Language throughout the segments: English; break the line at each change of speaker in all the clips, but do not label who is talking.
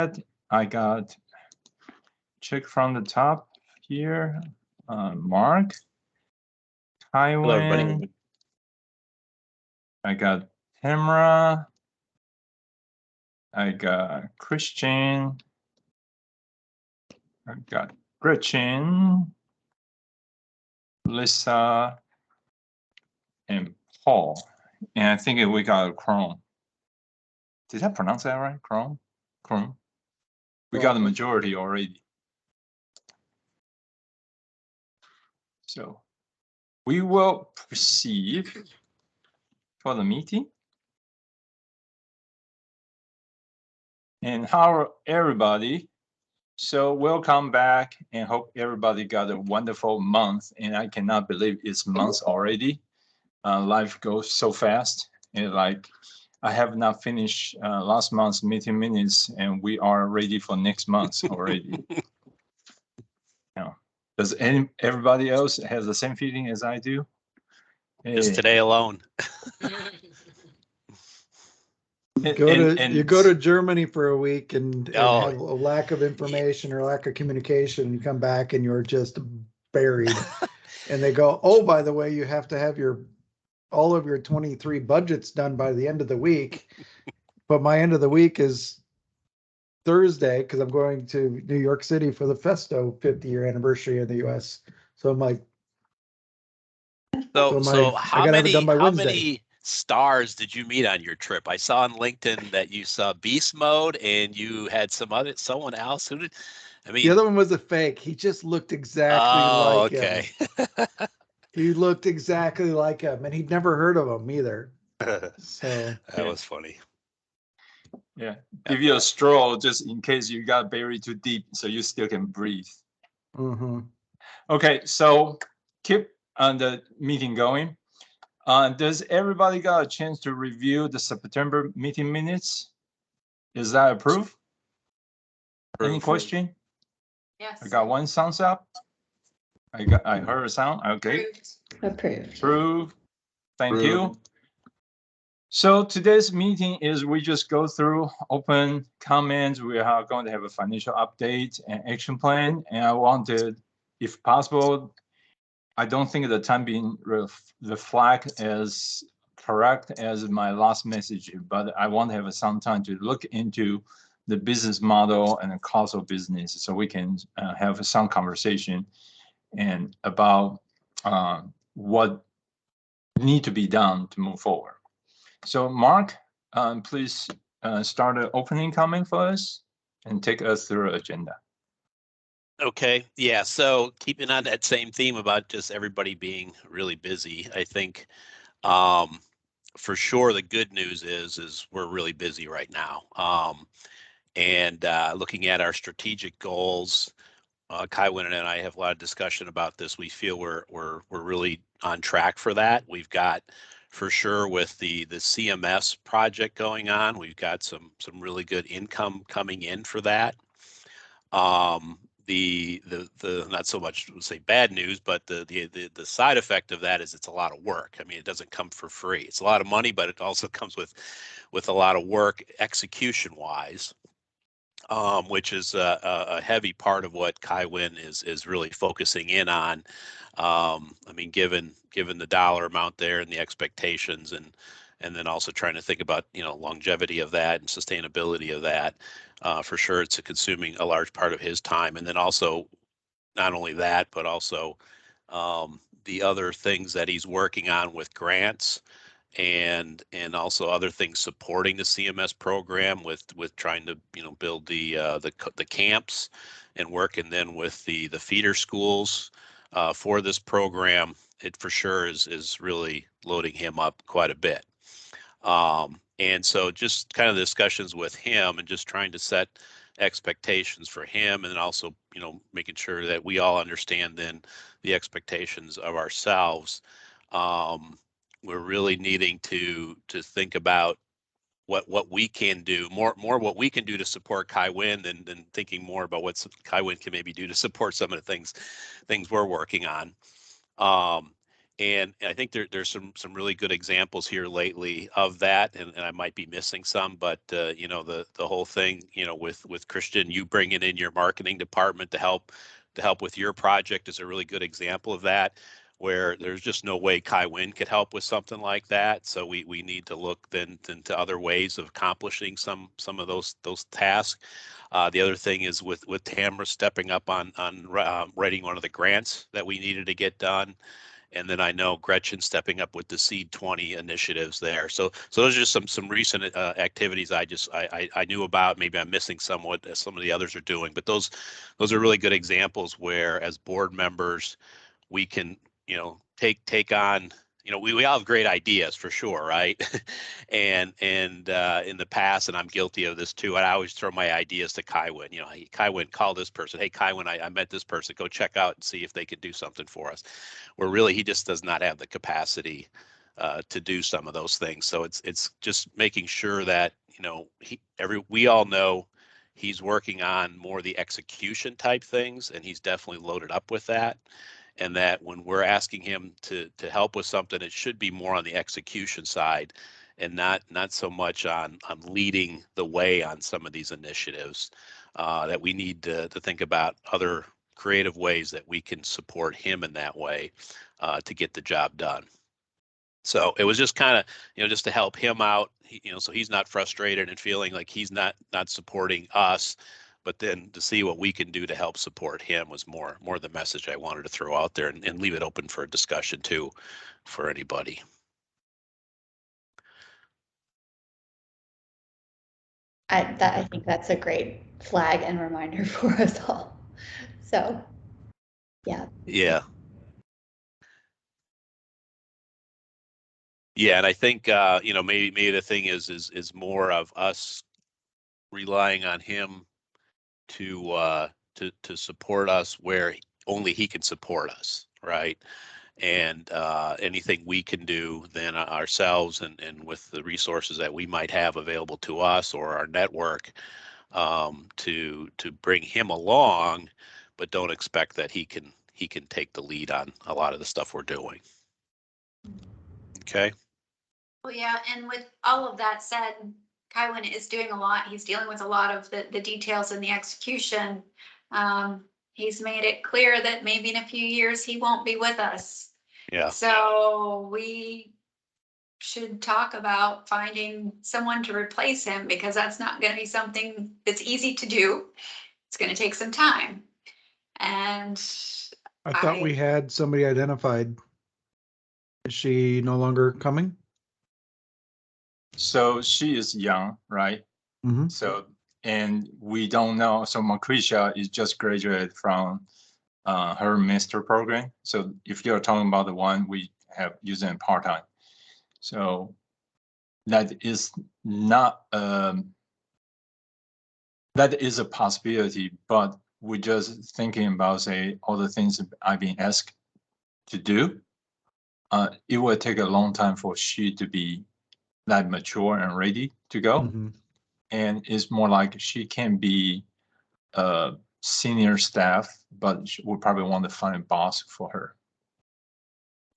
I got check from the top here. Mark,
Hello, everybody.
Taiwan. I got Tamara. I got Christian. I got Gretchen, Lisa, and Paul. And I think we got Chrome. Did I pronounce that right? Chrome? Chrome. We got the majority already. So we will proceed for the meeting. And how everybody? So welcome back and hope everybody got a wonderful month. And I cannot believe it's months already. Life goes so fast. And like I have not finished last month's meeting minutes and we are ready for next month already. Does everybody else has the same feeling as I do?
Just today alone.
You go to Germany for a week and have a lack of information or lack of communication. You come back and you're just buried. And they go, oh, by the way, you have to have all of your 23 budgets done by the end of the week. But my end of the week is Thursday because I'm going to New York City for the Festo 50-year anniversary in the US. So I'm like,
how many stars did you meet on your trip? I saw on LinkedIn that you saw Beast Mode and you had someone else who did. I mean,
the other one was a fake. He just looked exactly like him. He looked exactly like him, and he'd never heard of him either. So
that was funny.
Yeah, give you a straw just in case you got buried too deep, so you still can breathe.
Mm-hmm.
Okay, so keep the meeting going. Does everybody got a chance to review the September meeting minutes? Is that approved? Any question?
Yes.
I got one thumbs up. I heard a sound. Okay. Approved. Thank you. So today's meeting is we just go through open comments. We are going to have a financial update and action plan. And I wanted, if possible, I don't think the time being reflect as correct as my last message, but I want to have some time to look into the business model and the cost of business so we can have some conversation and about what need to be done to move forward. So Mark, please start an opening comment for us and take us through the agenda.
Okay, yeah, so keeping on that same theme about just everybody being really busy, I think for sure the good news is we're really busy right now. And looking at our strategic goals, Kai Wynn and I have a lot of discussion about this. We feel we're really on track for that. We've got for sure with the CMS project going on, we've got some really good income coming in for that. The not so much say bad news, but the side effect of that is it's a lot of work. I mean, it doesn't come for free. It's a lot of money, but it also comes with a lot of work execution wise. Which is a heavy part of what Kai Wynn is really focusing in on. I mean, given the dollar amount there and the expectations, and then also trying to think about longevity of that and sustainability of that. For sure, it's consuming a large part of his time, and then also not only that, but also the other things that he's working on with grants. And also other things supporting the CMS program with trying to build the camps and working then with the feeder schools for this program. It for sure is really loading him up quite a bit. And so just kind of the discussions with him and just trying to set expectations for him, and then also making sure that we all understand then the expectations of ourselves. We're really needing to think about what we can do, more what we can do to support Kai Wynn than thinking more about what Kai Wynn can maybe do to support some of the things we're working on. And I think there's some really good examples here lately of that, and I might be missing some, but you know, the whole thing, you know, with Christian, you bringing in your marketing department to help with your project is a really good example of that, where there's just no way Kai Wynn could help with something like that. So we need to look then into other ways of accomplishing some of those tasks. The other thing is with Tamara stepping up on writing one of the grants that we needed to get done. And then I know Gretchen stepping up with the Seed 20 initiatives there. So those are just some recent activities I knew about. Maybe I'm missing somewhat as some of the others are doing, but those are really good examples where, as board members, we can, you know, take on, you know, we all have great ideas for sure, right? and in the past, and I'm guilty of this too, I always throw my ideas to Kai Wynn. You know, hey, Kai Wynn, call this person. Hey, Kai Wynn, I met this person. Go check out and see if they could do something for us. Where really he just does not have the capacity to do some of those things. So it's just making sure that, you know, we all know he's working on more the execution type things, and he's definitely loaded up with that. And that when we're asking him to help with something, it should be more on the execution side, and not so much on leading the way on some of these initiatives. That we need to think about other creative ways that we can support him in that way to get the job done. So it was just kind of, you know, just to help him out, you know, so he's not frustrated and feeling like he's not supporting us, but then to see what we can do to help support him was more the message I wanted to throw out there, and leave it open for a discussion too, for anybody.
I think that's a great flag and reminder for us all. So, yeah.
Yeah. Yeah, and I think you know, maybe the thing is more of us relying on him to support us where only he can support us, right? And anything we can do then ourselves and with the resources that we might have available to us or our network, to bring him along, but don't expect that he can take the lead on a lot of the stuff we're doing. Okay.
Well, yeah, and with all of that said, Kai Wynn is doing a lot. He's dealing with a lot of the details and the execution. He's made it clear that maybe in a few years he won't be with us.
Yeah.
So we should talk about finding someone to replace him, because that's not going to be something that's easy to do. It's going to take some time. And
I thought we had somebody identified. Is she no longer coming?
So she is young, right?
Mm-hmm.
So, and we don't know. So Macrisha is just graduated from her master program. So if you're talking about the one we have using part-time, so that is not, that is a possibility, but we're just thinking about, say, all the things I've been asked to do. It will take a long time for she to be that mature and ready to go.
Mm-hmm.
And it's more like she can be senior staff, but we probably want to find a boss for her,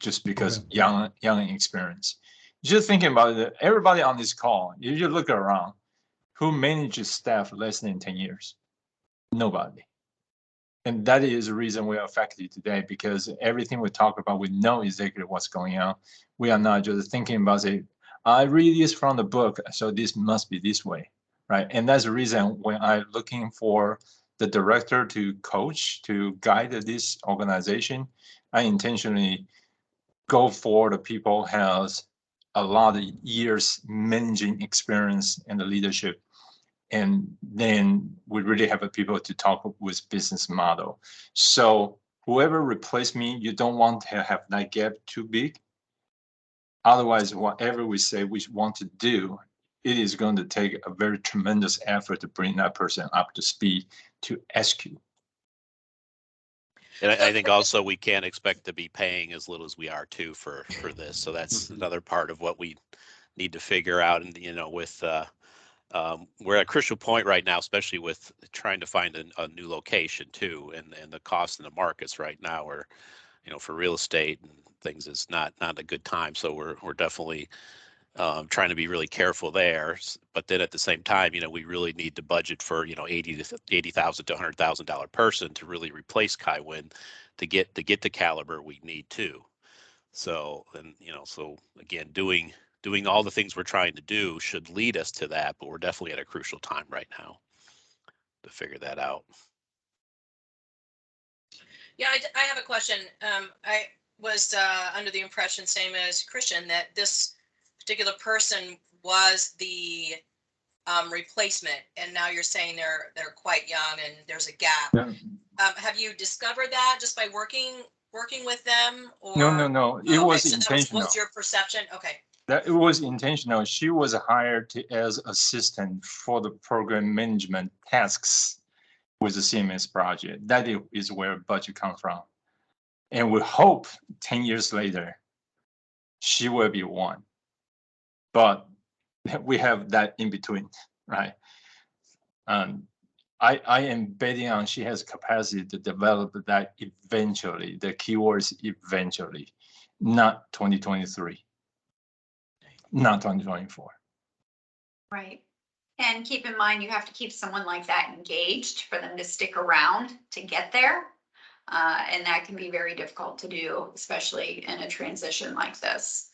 just because young experience. Just thinking about it, everybody on this call, if you look around, who manages staff less than 10 years? Nobody. And that is the reason we are affected today, because everything we talk about, we know exactly what's going on. We are not just thinking about, say, I read this from the book, so this must be this way, right? And that's the reason when I'm looking for the director to coach, to guide this organization, I intentionally go for the people who has a lot of years managing experience and the leadership. And then we really have a people to talk with business model. So whoever replaced me, you don't want to have that gap too big. Otherwise, whatever we say we want to do, it is going to take a very tremendous effort to bring that person up to speed to execute.
And I think also we can't expect to be paying as little as we are too for this. So that's another part of what we need to figure out. And, you know, with we're at a crucial point right now, especially with trying to find a new location too, and the cost in the markets right now are, for real estate and things is not a good time. So we're definitely trying to be really careful there. But then at the same time, we really need to budget for, $80,000 to $100,000 person to really replace Kai Wen to get the caliber we need to. So, and, so again, doing all the things we're trying to do should lead us to that, but we're definitely at a crucial time right now to figure that out.
Yeah, I have a question. I was under the impression, same as Christian, that this particular person was the replacement, and now you're saying they're quite young and there's a gap.
Yeah.
Have you discovered that just by working with them? Or
No. It was
so
intentional.
That was your perception? Okay.
That it was intentional. She was hired as assistant for the program management tasks with the CMS project. That is where budget comes from. And we hope 10 years later, she will be one. But we have that in between, right? I am betting on she has capacity to develop that eventually, the keywords eventually, not 2023, not 2024.
Right. And keep in mind, you have to keep someone like that engaged for them to stick around to get there. And that can be very difficult to do, especially in a transition like this.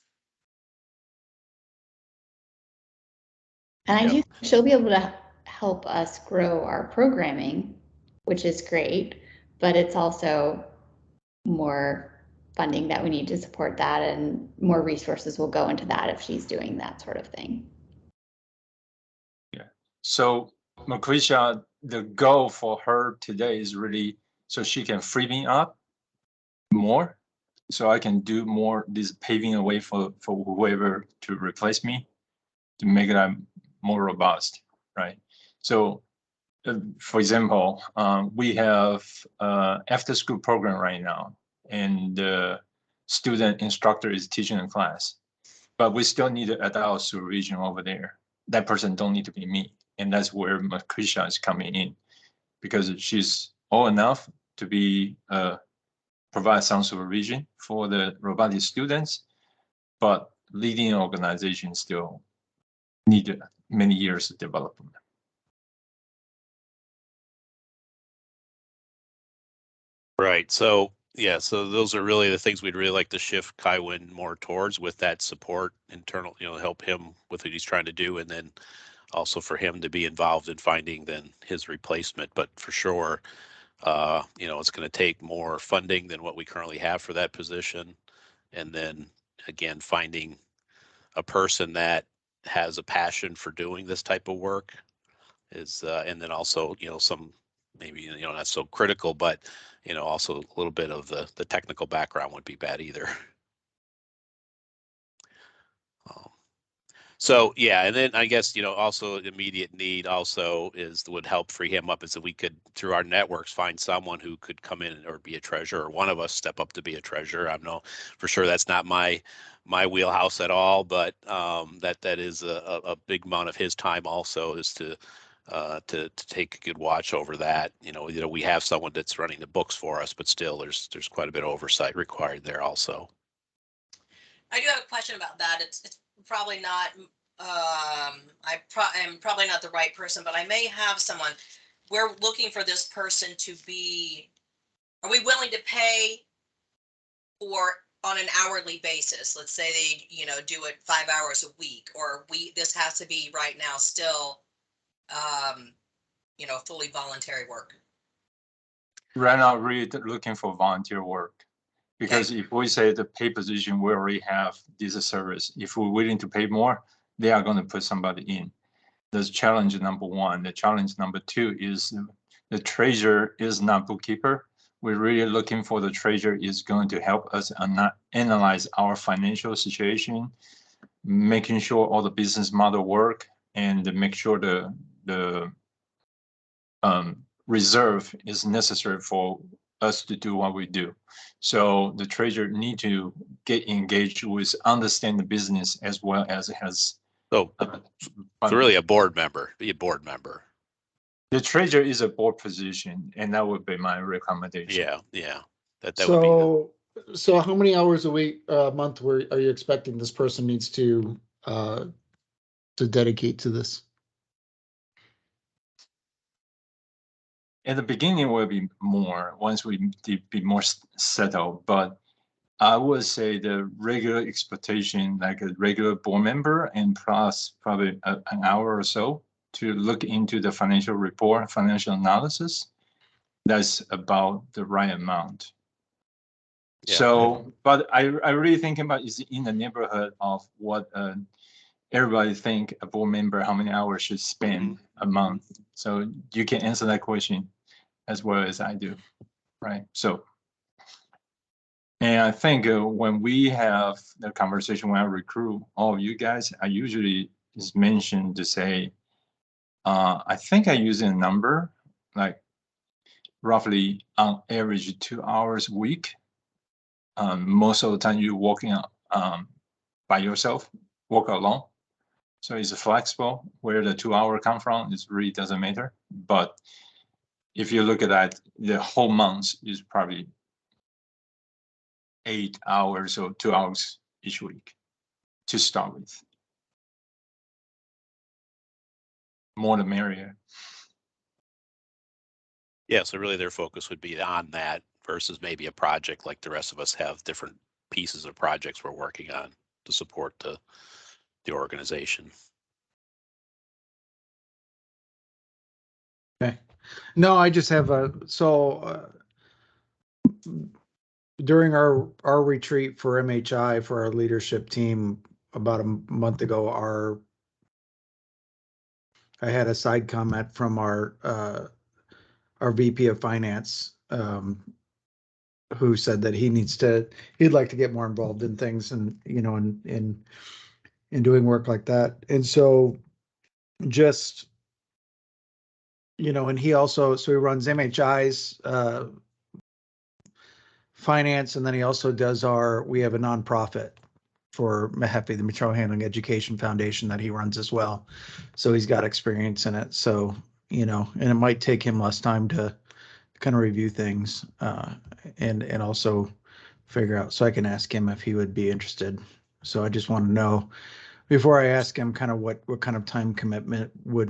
And I do think she'll be able to help us grow our programming, which is great, but it's also more funding that we need to support that, and more resources will go into that if she's doing that sort of thing.
Yeah. So Macrisha, the goal for her today is really so she can free me up more, so I can do more this paving a way for whoever to replace me, to make it more robust, right? So for example, we have after school program right now, and the student instructor is teaching a class, but we still need an adult supervision over there. That person don't need to be me. And that's where Macrisha is coming in, because she's old enough to be provide some supervision for the robotic students, but leading an organization still need many years of development.
Right. So yeah, so those are really the things we'd really like to shift Kai Wen more towards, with that support internal, help him with what he's trying to do, and then also for him to be involved in finding then his replacement. But for sure, it's going to take more funding than what we currently have for that position. And then again, finding a person that has a passion for doing this type of work is, and then also, some maybe, not so critical, but, also a little bit of the technical background would be bad either. So yeah, and then I guess, also immediate need also would help free him up, is that we could, through our networks, find someone who could come in or be a treasurer, or one of us step up to be a treasurer. I know for sure that's not my wheelhouse at all, but that is a big amount of his time also, is to take a good watch over that. We have someone that's running the books for us, but still there's quite a bit of oversight required there also.
I do have a question about that. It's probably not, I'm probably not the right person, but I may have someone. We're looking for this person to be, are we willing to pay for on an hourly basis? Let's say they, do it 5 hours a week, or this has to be right now still, fully voluntary work.
Right now, we're looking for volunteer work. Because if we say the pay position, we already have this service. If we're willing to pay more, they are going to put somebody in. That's challenge number one. The challenge number two is the treasurer is not bookkeeper. We're really looking for the treasurer is going to help us analyze our financial situation, making sure all the business model work, and make sure the reserve is necessary for us to do what we do. So the treasurer need to get engaged with, understand the business, as well as has.
So really a board member, be a board member.
The treasurer is a board position, and that would be my recommendation.
Yeah. That
so
would be
So how many hours a week, month are you expecting this person needs to dedicate to this?
At the beginning will be more once we be more settled, but I would say the regular expectation, like a regular board member and plus probably an hour or so to look into the financial report, financial analysis, that's about the right amount.
Yeah.
So, but I really think about is in the neighborhood of what everybody think a board member, how many hours should spend a month. So you can answer that question as well as I do, right? So, and I think when we have the conversation when I recruit all of you guys, I usually is mentioned to say, I think I use a number like roughly on average 2 hours a week. Most of the time you're working by yourself, work alone. So it's flexible. Where the 2 hour come from, it really doesn't matter. But if you look at that, the whole month is probably 8 hours or 2 hours each week to start with. More the merrier.
Yeah, so really their focus would be on that versus maybe a project like the rest of us have different pieces of projects we're working on to support the organization.
Okay. No, I just have during our retreat for MHI for our leadership team about a month ago, I had a side comment from our VP of Finance, who said that he'd like to get more involved in things and, in doing work like that. And so just, and he also, so he runs MHI's finance, and then he also does we have a nonprofit for MEHEFI, the Material Handling Education Foundation, that he runs as well. So he's got experience in it. So, and it might take him less time to kind of review things and also figure out. So I can ask him if he would be interested. So I just want to know before I ask him kind of what kind of time commitment would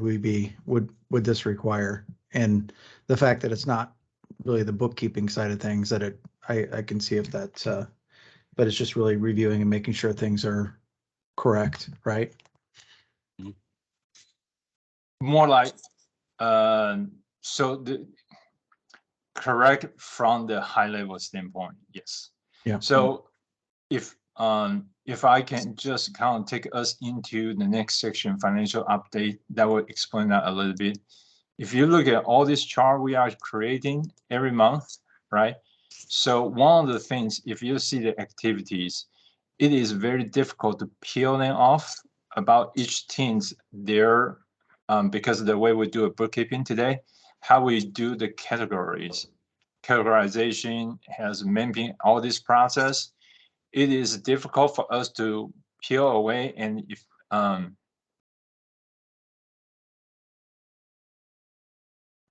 this require, and the fact that it's not really the bookkeeping side of things that I can see if that's but it's just really reviewing and making sure things are correct, right?
More like so the correct from the high level standpoint, yes.
Yeah.
So if I can just kind of take us into the next section, financial update, that will explain that a little bit. If you look at all this chart we are creating every month, right? So one of the things, if you see the activities, it is very difficult to peel them off about each team's their because of the way we do a bookkeeping today, how we do the categories, categorization has mapping all this process. It is difficult for us to peel away, and if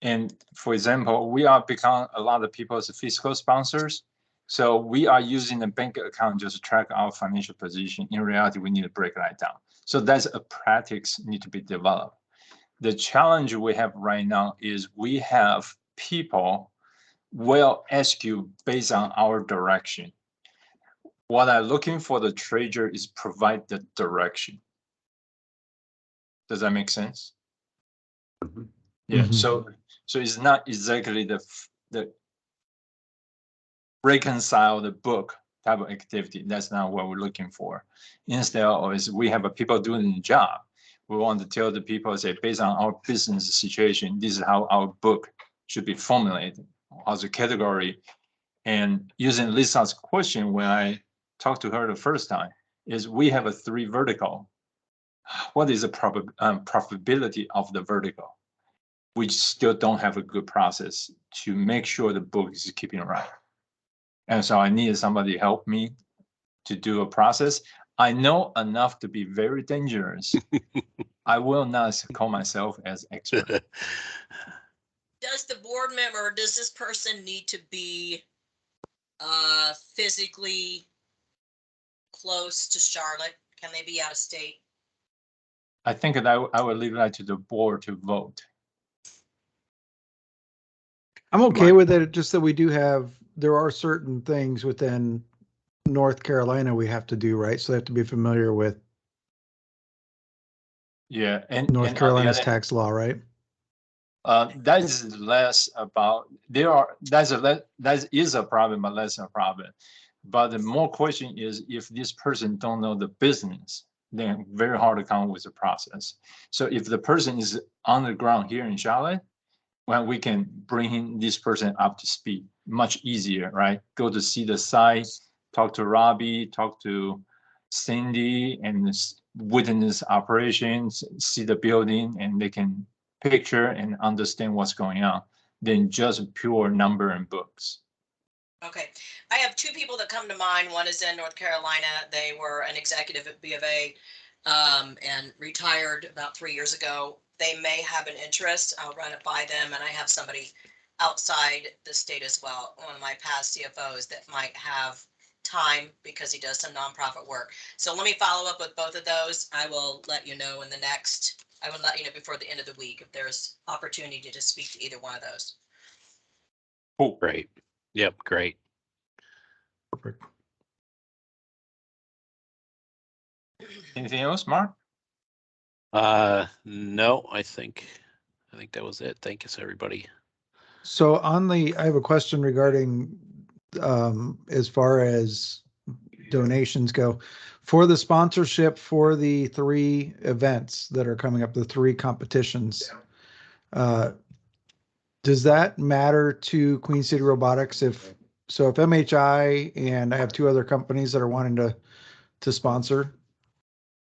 and for example, we are become a lot of people's fiscal sponsors. So we are using the bank account just to track our financial position. In reality, we need to break that down. So that's a practice need to be developed. The challenge we have right now is we have people will ask you based on our direction. What I'm looking for the treasurer is provide the direction. Does that make sense? Mm-hmm. Yeah. Mm-hmm. So it's not exactly the reconcile the book type of activity. That's not what we're looking for. Instead of is we have a people doing the job. We want to tell the people, say, based on our business situation, this is how our book should be formulated as a category. And using Lisa's question when I talked to her the first time is we have a 3 vertical. What is the profitability of the vertical? We still don't have a good process to make sure the book is keeping right. And so I needed somebody to help me to do a process. I know enough to be very dangerous. I will not call myself as expert.
Does the board member, does this person need to be physically close to Charlotte? Can they be out of state?
I think that I would leave that to the board to vote.
I'm okay with it, just that we do have, there are certain things within North Carolina we have to do, right? So they have to be familiar with North Carolina's tax law, right?
That is less about, that is a problem, but less a problem. But the more question is, if this person don't know the business, then very hard to come up with a process. So if the person is on the ground here in Charlotte, well, we can bring this person up to speed much easier, right? Go to see the site, talk to Robbie, talk to Cindy, and witness operations, see the building, and they can picture and understand what's going on than just pure number and books.
Okay, I have two people that come to mind. One is in North Carolina. They were an executive at B of A and retired about 3 years ago. They may have an interest. I'll run it by them, and I have somebody outside the state as well, one of my past CFOs that might have time because he does some nonprofit work. So let me follow up with both of those. I will let you know I will let you know before the end of the week if there's opportunity to speak to either one of those.
Oh, great. Yep, great.
Perfect.
Anything else, Mark?
No, I think that was it. Thank you, everybody.
So I have a question regarding as far as donations go for the sponsorship for the 3 events that are coming up, the 3 competitions. Does that matter to Queen City Robotics? If MHI and I have 2 other companies that are wanting to sponsor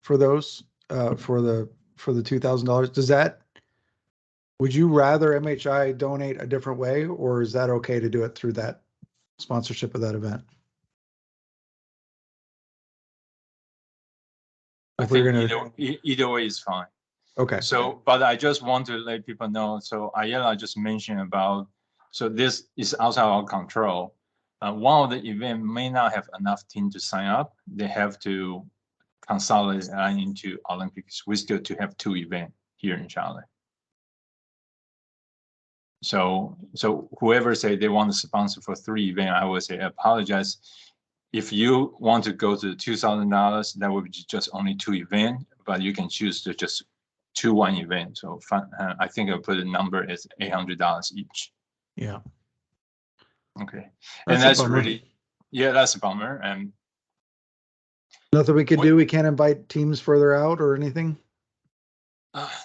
for those, for the $2,000, would you rather MHI donate a different way, or is that okay to do it through that sponsorship of that event?
I think either way is fine.
Okay.
So, but I just want to let people know. So Ayala just mentioned about, so this is outside our control. One of the event may not have enough team to sign up. They have to consolidate into Olympics. We still to have 2 events here in Charlotte. So whoever say they want to sponsor for 3 events, I would say apologize. If you want to go to $2,000, that would be just only 2 events, but you can choose to just 1 event. So I think I'll put a number as $800 each.
Yeah.
Okay. And that's really, that's a bummer. And
nothing we could do. We can't invite teams further out or anything.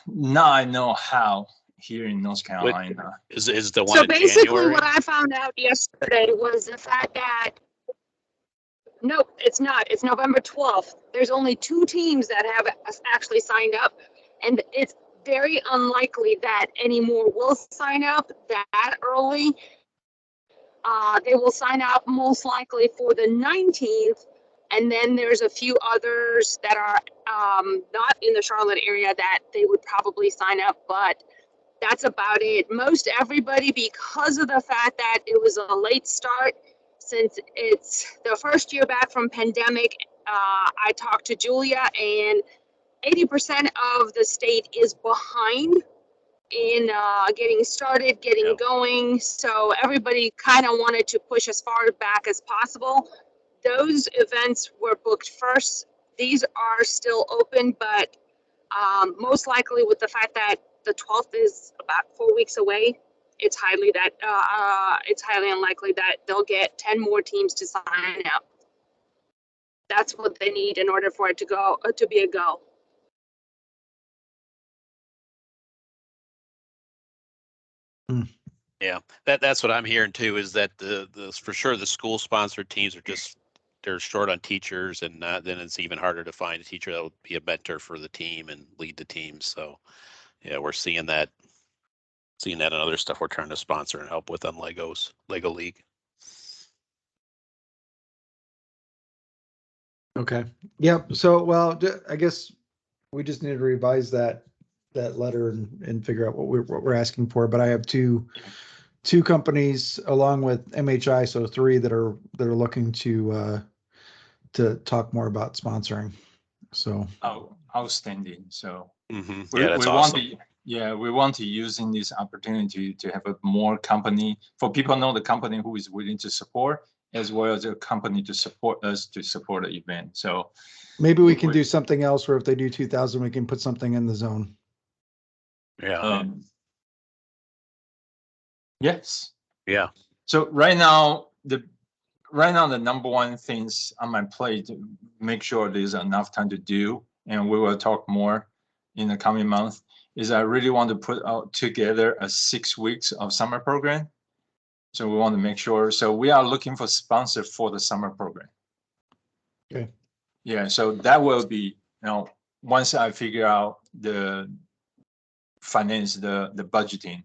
Now I know how here in North Carolina.
Is the one
so
in
basically
January?
What I found out yesterday was the fact that nope, it's not. It's November 12th. There's only 2 teams that have actually signed up, and it's very unlikely that any more will sign up that early. They will sign up most likely for the 19th, and then there's a few others that are not in the Charlotte area that they would probably sign up, but that's about it. Most everybody, because of the fact that it was a late start, since it's the first year back from pandemic, I talked to Julia, and 80% of the state is behind in getting started, getting going. So everybody kind of wanted to push as far back as possible. Those events were booked first. These are still open, but most likely with the fact that the 12th is about 4 weeks away, it's highly unlikely that they'll get 10 more teams to sign up. That's what they need in order for it to be a go.
Yeah, that's what I'm hearing too, is that the for sure the school sponsored teams are they're short on teachers, and then it's even harder to find a teacher that will be a mentor for the team and lead the team. So yeah, we're seeing that in other stuff we're trying to sponsor and help with on Lego League.
Okay. Yep. So, well, I guess we just need to revise that letter and figure out what we're asking for. But I have two 2 companies along with MHI, so 3 that are looking to talk more about sponsoring. So
outstanding. So
Yeah,
we
that's
want
awesome.
to we want to using this opportunity to have a more company for people know the company who is willing to support, as well as a company to support us to support the event. So
maybe we can do something else where if they do 2,000, we can put something in the zone.
Yeah.
Yes.
Yeah.
So right now the number one things on my plate to make sure there's enough time to do, and we will talk more in the coming month, is I really want to put out together a 6 weeks of summer program. So we want to make sure. So we are looking for sponsor for the summer program.
Okay.
Yeah. So that will be, once I figure out the finance, the budgeting,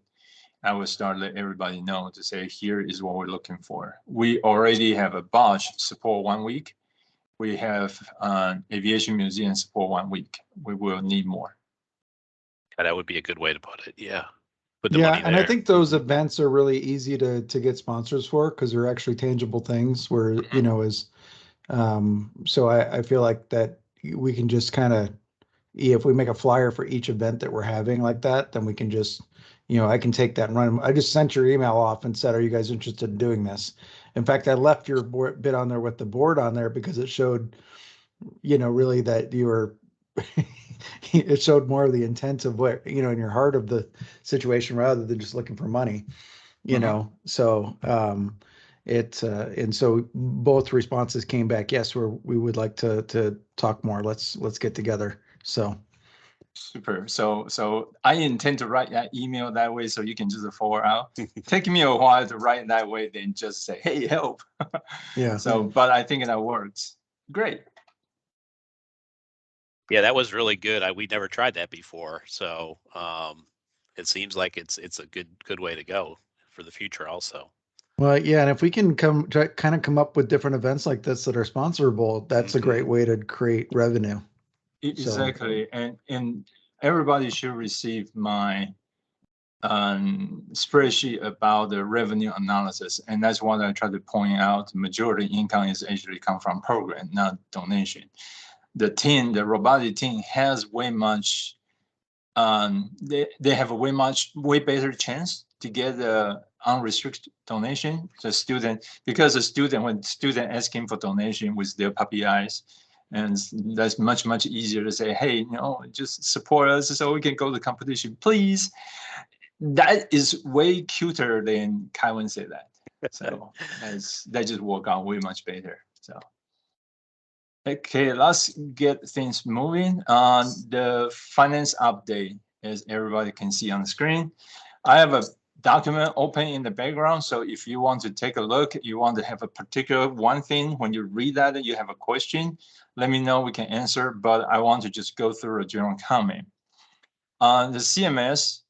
I will start let everybody know to say, here is what we're looking for. We already have a Bosch support 1 week. We have aviation museum support 1 week. We will need more.
Yeah, that would be a good way to put it. Yeah.
Yeah, and I think those events are really easy to get sponsors for because they're actually tangible things where, is so I feel like that we can just kind of, if we make a flyer for each event that we're having like that, then we can just, I can take that and run. I just sent your email off and said, are you guys interested in doing this? In fact, I left your bit on there with the board on there because it showed, really that you were, it showed more of the intent of what, in your heart of the situation rather than just looking for money, so and so both responses came back, yes, we would like to talk more. Let's get together. So
super. So I intend to write that email that way so you can just forward out. Take me a while to write that way, then just say, hey, help.
Yeah.
So, but I think that works. Great.
Yeah, that was really good. We never tried that before. So it seems like it's a good way to go for the future also.
Well, yeah, and if we can come up with different events like this that are sponsorable, that's a great way to create revenue.
Exactly. So. And everybody should receive my spreadsheet about the revenue analysis. And that's what I try to point out. Majority income is actually come from program, not donation. The robotic team has way much, they have a way better chance to get the unrestricted donation. The student, because when student asking for donation with their puppy eyes, and that's much easier to say, hey, just support us so we can go to competition, please. That is way cuter than Kaiwen said that. So that just work out way much better. So okay, let's get things moving on the finance update. As everybody can see on the screen, I have a document open in the background. So if you want to take a look, you want to have a particular one thing, when you read that, you have a question, let me know, we can answer, but I want to just go through a general comment. The CMS,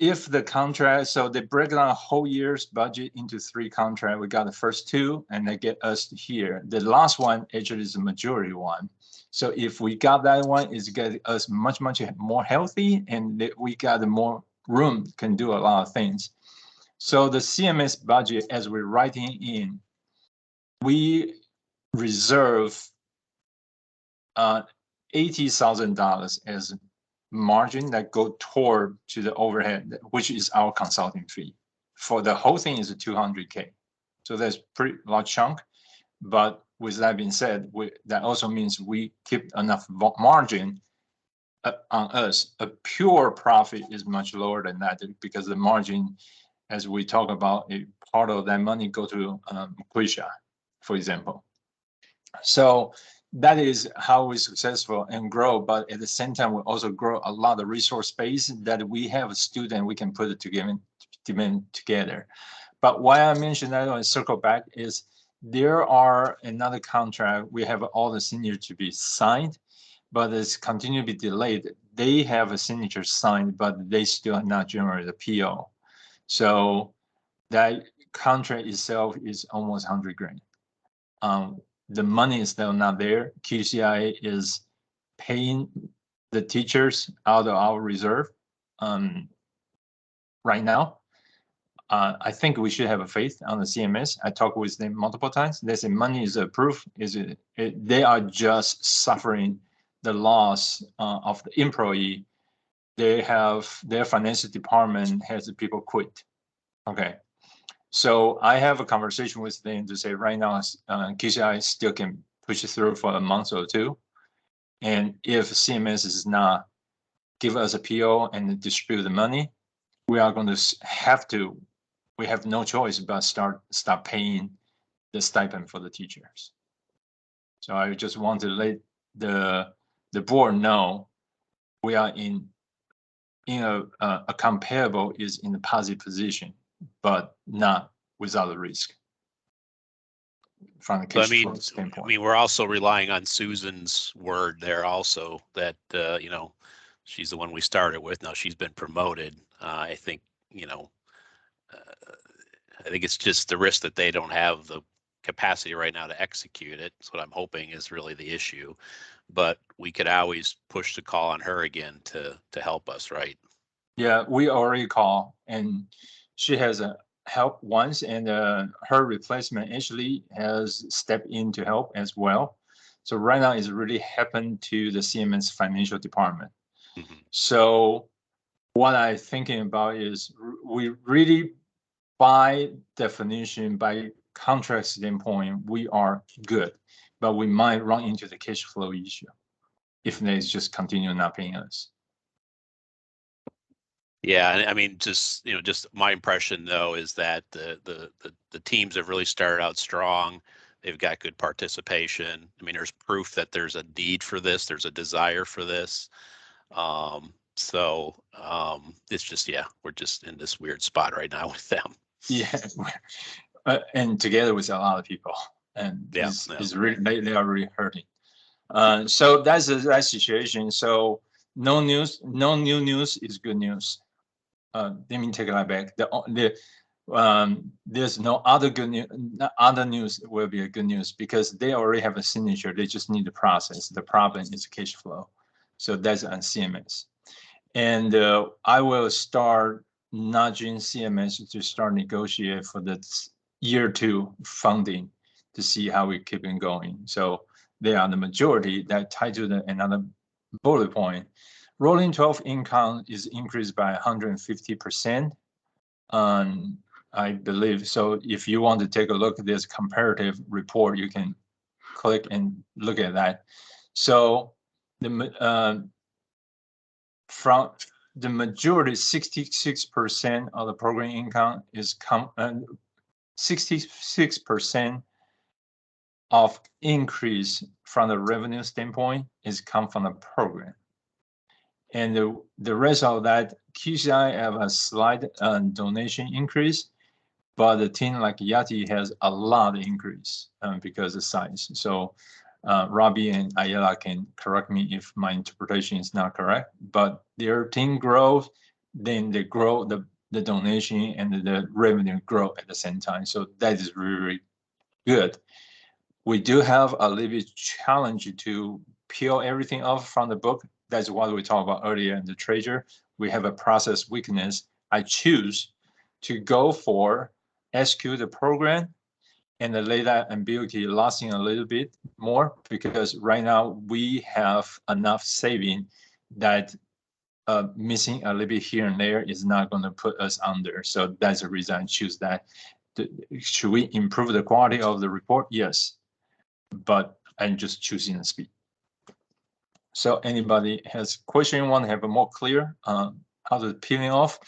if the contract, so they break down a whole year's budget into 3 contracts. We got the first 2 and they get us here. The last one actually is the majority one. So if we got that one, it's get us much more healthy, and we got more room, can do a lot of things. So the CMS budget, as we're writing in, we reserve $80,000 as margin that go toward to the overhead, which is our consulting fee. For the whole thing is $200K. So that's pretty large chunk. But with that being said, that also means we keep enough margin on us. A pure profit is much lower than that, because the margin, as we talk about, a part of that money go to Quisha, for example. So that is how we successful and grow. But at the same time, we also grow a lot of resource base that we have a student we can put it together. But why I mentioned that and circle back is there are another contract. We have all the signatures to be signed, but it's continue to be delayed. They have a signature signed, but they still have not generated a PO. So that contract itself is almost 100 grand. The money is still not there. QCRA is paying the teachers out of our reserve right now. I think we should have a faith on the CMS. I talked with them multiple times. They say money is a proof. They are just suffering the loss of the employee. They have their financial department has people quit. Okay, so I have a conversation with them to say right now QCI still can push it through for a month or two, and if CMS is not give us a PO and distribute the money, we are going to have to. We have no choice but start paying the stipend for the teachers. So I just want to let the board know we are in a comparable is in a positive position, but not without the risk. From the cash flow standpoint.
I mean, we're also relying on Susan's word there also that, you know, she's the one we started with. Now she's been promoted. I think, you know, I think it's just the risk that they don't have the capacity right now to execute it. That's what I'm hoping is really the issue. But we could always push the call on her again to help us, right?
Yeah, we already call, and she has a help once, and her replacement actually has stepped in to help as well. So right now it's really happened to the CMS financial department. Mm-hmm. So what I'm thinking about is we really, by definition, by contract standpoint, we are good, but we might run into the cash flow issue if they just continue not paying us.
Yeah, I mean, just my impression though is that the teams have really started out strong. They've got good participation. I mean, there's proof that there's a need for this. There's a desire for this. It's just, yeah, we're just in this weird spot right now with them.
Yeah, and together with a lot of people, and
yeah,
it's really they are really hurting. So that's that situation. So no new news is good news. Let me take that back. There's no other good news. Other news will be a good news because they already have a signature. They just need the process. The problem is cash flow. So that's on CMS. And I will start nudging CMS to start negotiate for the year 2 funding to see how we keep it going. So they are the majority that tied to another bullet point. Rolling 12 income is increased by 150%. I believe so. If you want to take a look at this comparative report, you can click and look at that. So from the majority, 66% of the program income is 66% of increase from the revenue standpoint is come from the program. And the rest of that, QCI have a slight donation increase, but the team like Yati has a lot of increase because of size. So Robbie and Ayala can correct me if my interpretation is not correct, but their team grows, then they grow the donation and the revenue grow at the same time. So that is really, really good. We do have a little bit challenge to peel everything off from the book. That's what we talked about earlier in the treasure. We have a process weakness. I choose to go for SQ the program and the data ambiguity lasting a little bit more because right now we have enough saving that missing a little bit here and there is not going to put us under. So that's the reason I choose that. Should we improve the quality of the report? Yes, but I'm just choosing the speed. So anybody has question, want to have a more clear how to peeling off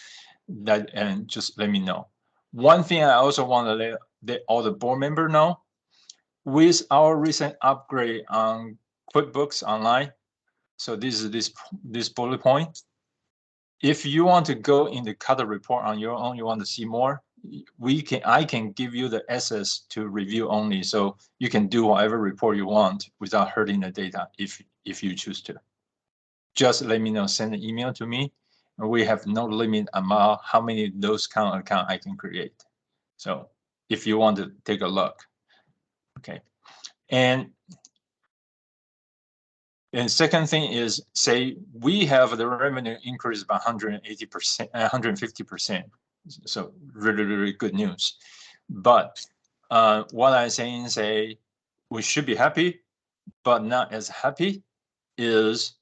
that, and just let me know. One thing I also want to let all the board members know, with our recent upgrade on QuickBooks Online, so this is this bullet point. If you want to go in the cut the report on your own, you want to see more, I can give you the access to review only, so you can do whatever report you want without hurting the data if you choose to. Just let me know, send an email to me. We have no limit about how many of those kind of account I can create. So if you want to take a look, okay. And second thing is, say we have the revenue increase by 180%, 150%. So really, really good news. But what I'm saying is we should be happy, but not as happy is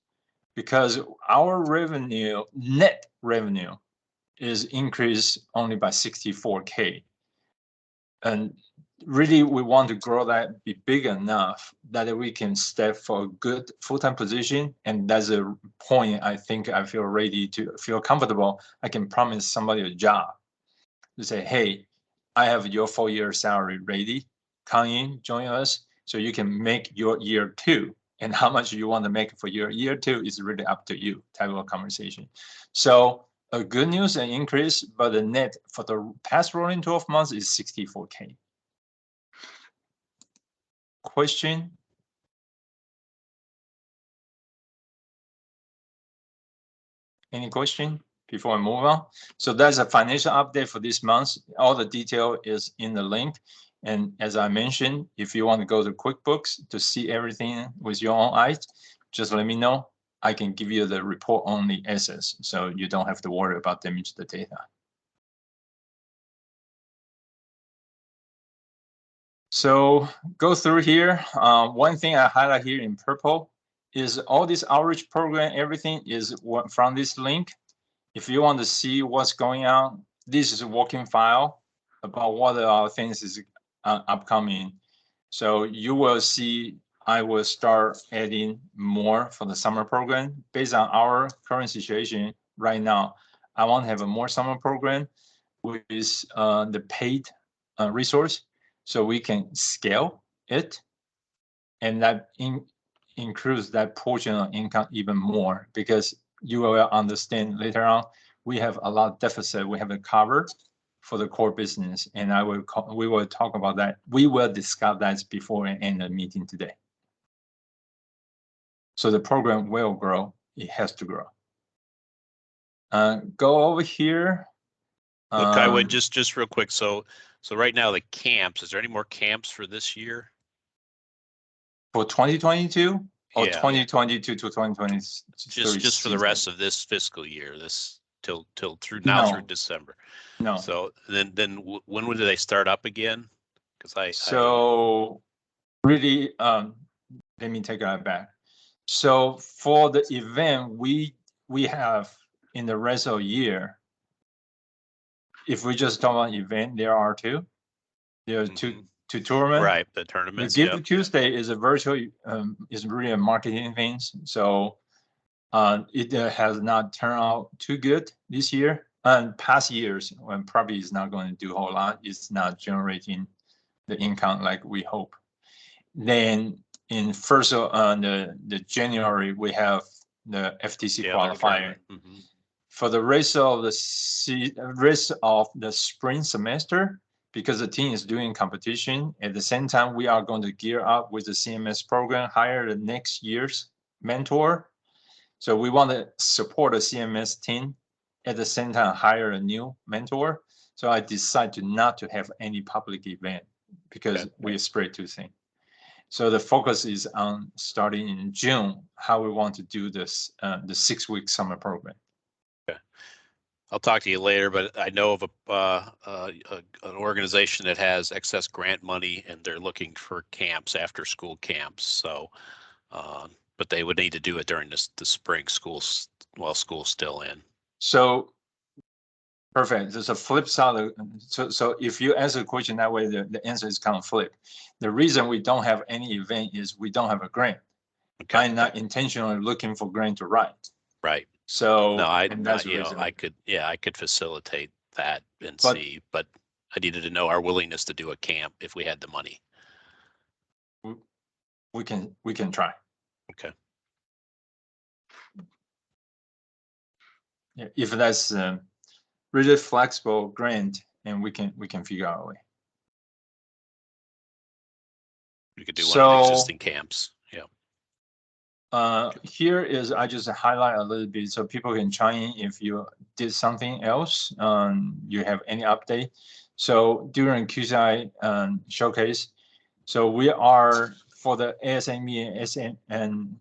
because our revenue, net revenue, is increased only by 64K. And really, we want to grow that, be big enough that we can step for a good full-time position. And that's a point I think I feel ready to feel comfortable. I can promise somebody a job to say, hey, I have your 4-year salary ready. Come in, join us, so you can make your year 2. And how much you want to make for your year 2 is really up to you, type of conversation. So a good news, an increase, but the net for the past rolling 12 months is 64K. Question? Any question before I move on? So that's a financial update for this month. All the detail is in the link. And as I mentioned, if you want to go to QuickBooks to see everything with your own eyes, just let me know. I can give you the report only access, so you don't have to worry about damage the data. So go through here. One thing I highlight here in purple is all this outreach program, everything is from this link. If you want to see what's going on, this is a working file about what our things is upcoming. So you will see I will start adding more for the summer program based on our current situation right now. I want to have a more summer program with the paid resource, so we can scale it, and that includes that portion of income even more, because you will understand later on we have a lot of deficit we haven't covered for the core business, and we will talk about that. We will discuss that before we end the meeting today. So the program will grow. It has to grow. Go over here.
Look, I would just real quick. So right now the camps, is there any more camps for this year?
For 2022 or
Yeah.
2022 to 2023?
Just for the rest of this fiscal year, this till through now through December.
No.
So then when do they start up again? Because
really, let me take that back. So for the event we have in the rest of the year, if we just talk about event, there are two. There are two tournaments.
Right, the tournaments.
The Give Tuesday is a virtual, is really a marketing thing. So it has not turned out too good this year. And past years, when probably is not going to do a whole lot, it's not generating the income like we hope. Then in first the January, we have the FTC qualifier. For the rest of the spring semester, because the team is doing competition, at the same time we are going to gear up with the CMS program, hire the next year's mentor. So we want to support the CMS team, at the same time hire a new mentor. So I decided not to have any public event because we spread too thin. So the focus is on starting in June, how we want to do this, the 6-week summer program.
Okay. I'll talk to you later, but I know of an organization that has excess grant money, and they're looking for camps, after school camps. So, but they would need to do it during the spring schools while school's still in. So perfect. There's a flip side. So if you answer the question that way, the answer is kind of flip. The reason we don't have any event is we don't have a grant. Okay. I'm not intentionally looking for grant to write. Right. So no, I could facilitate that and see, but I needed to know our willingness to do a camp if we had the money. We can try. Okay. Yeah, if that's really flexible grant, and we can figure out a way. You could do one of the existing camps. Yeah. Here is, I just highlight a little bit so people can chime in if you did something else, you have any update. So during QCI showcase, so we are for the ASME and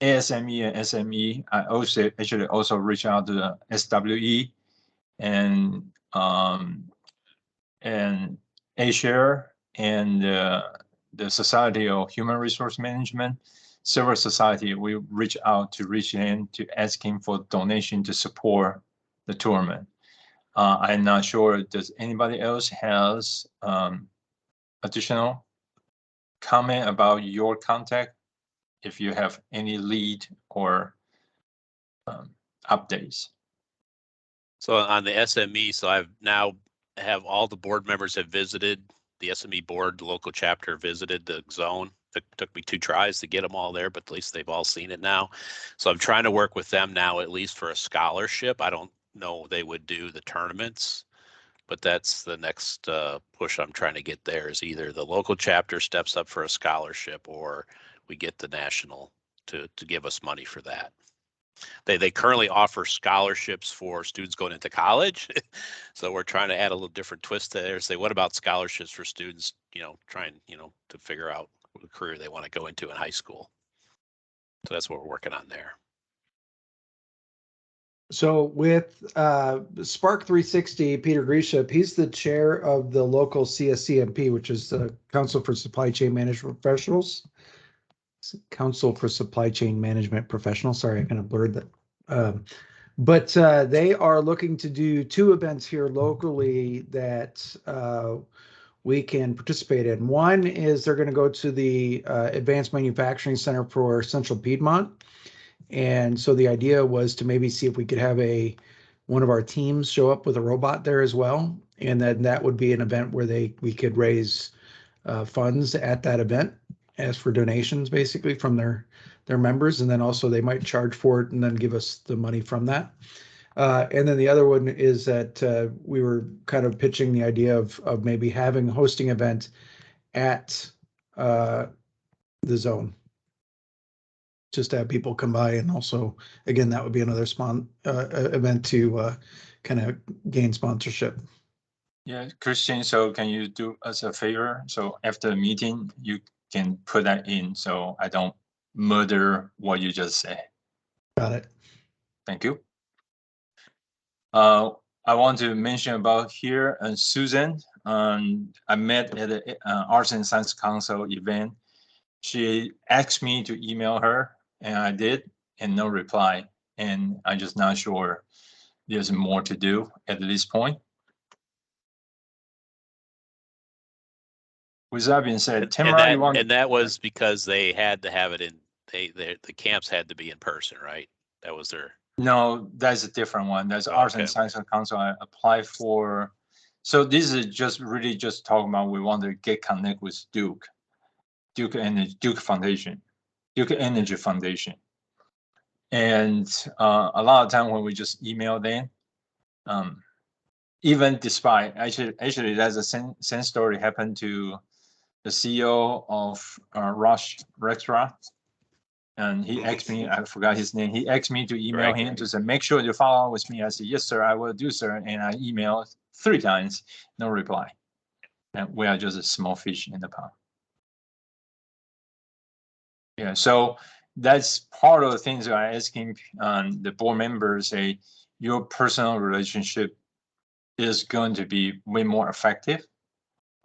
SME, I also actually reach out to the SWE, and
and A-Share and the Society of Human Resource Management, several society, we reach in to asking for donation to support the tournament. I'm not sure, does anybody else has additional comment about your contact? If you have any lead or updates.
So on the SME, so I've now have all the board members have visited the SME board, the local chapter visited the zone. It took me 2 tries to get them all there, but at least they've all seen it now. So I'm trying to work with them now, at least for a scholarship. I don't know they would do the tournaments, but that's the next push I'm trying to get there, is either the local chapter steps up for a scholarship or we get the national to give us money for that. They currently offer scholarships for students going into college. So we're trying to add a little different twist there. Say, what about scholarships for students, trying, to figure out what career they want to go into in high school. So that's what we're working on there.
So with Spark 360, Peter Grisham, he's the chair of the local CSCMP, which is the Council for Supply Chain Management Professionals. Council for Supply Chain Management Professionals. Sorry, I kind of blurred that. But they are looking to do 2 events here locally that we can participate in. One is they're going to go to the Advanced Manufacturing Center for Central Piedmont. And so the idea was to maybe see if we could have one of our teams show up with a robot there as well. And then that would be an event where we could raise funds at that event as for donations, basically from their members. And then also they might charge for it and then give us the money from that. And then the other one is that we were kind of pitching the idea of maybe hosting event at the zone, just to have people come by. And also, again, that would be another event to kind of gain sponsorship.
Yeah, Christian, so can you do us a favor? So after the meeting, you can put that in so I don't murder what you just said.
Got it.
Thank you. I want to mention about here Susan. I met at the Arts and Science Council event. She asked me to email her, and I did, and no reply. And I'm just not sure there's more to do at this point. With that being said, Tamara,
and that was because they had to have it in. The camps had to be in person, right? That was their.
No, that's a different one. That's Arts and Science Council. I applied for. So this is just really just talking about we want to get connect with Duke Foundation, Duke Energy Foundation. And a lot of time when we just email them, even despite actually that's the same story happened to the CEO of Rush Restaurant. And he asked me, I forgot his name. He asked me to email him to say, make sure you follow up with me. I said, yes, sir, I will do, sir. And I emailed 3 times, no reply. And we are just a small fish in the pond. Yeah, so that's part of the things that I'm asking the board members, say your personal relationship is going to be way more effective.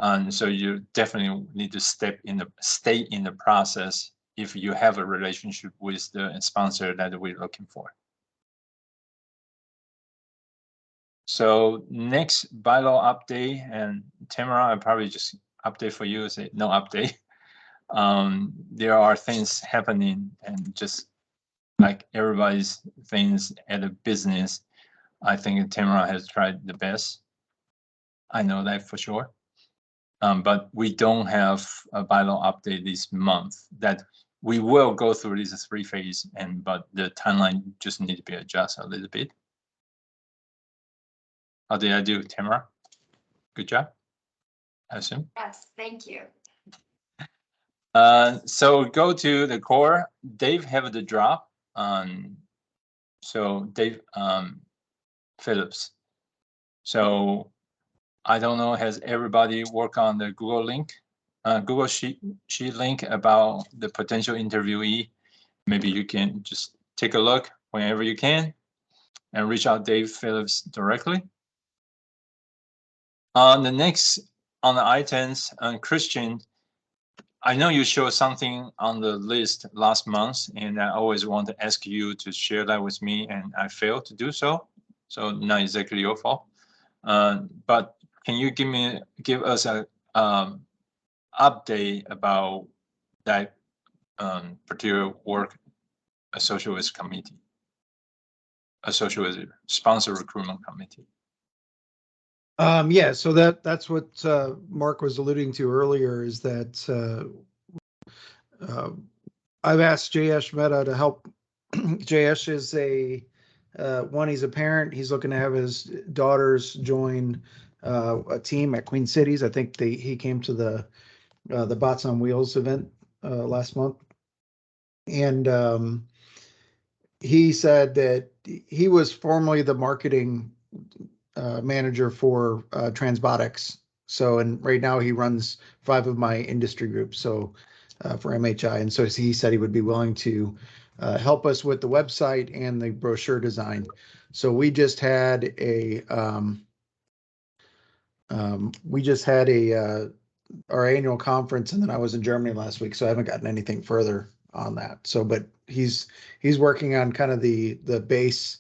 And so you definitely need to stay in the process if you have a relationship with the sponsor that we're looking for. So next bylaw update, and Tamara, I'll probably just update for you, say no update. There are things happening, and just like everybody's things at a business, I think Tamara has tried the best. I know that for sure. But we don't have a bylaw update this month. That we will go through these 3 phases, but the timeline just need to be adjusted a little bit. How did I do, Tamara? Good job, I assume.
Yes, thank you.
So go to the core. Dave have the drop. So Dave Phillips. So I don't know, has everybody worked on the Google link, Google sheet link about the potential interviewee? Maybe you can just take a look whenever you can and reach out Dave Phillips directly. On the next, on the items, Christian, I know you showed something on the list last month, and I always want to ask you to share that with me, and I failed to do so. So not exactly your fault. But can you give us a update about that particular work associated with committee, associated with sponsor recruitment committee?
Yeah, so that's what Mark was alluding to earlier, is that I've asked Jayesh Mehta to help. Jayesh is he's a parent. He's looking to have his daughters join a team at Queen Cities. I think he came to the Bots on Wheels event last month. And he said that he was formerly the marketing manager for Transbotics. So, and right now he runs 5 of my industry groups. So for MHI. And so he said he would be willing to help us with the website and the brochure design. So we just had our annual conference, and then I was in Germany last week, so I haven't gotten anything further on that. So, but he's working on kind of the base,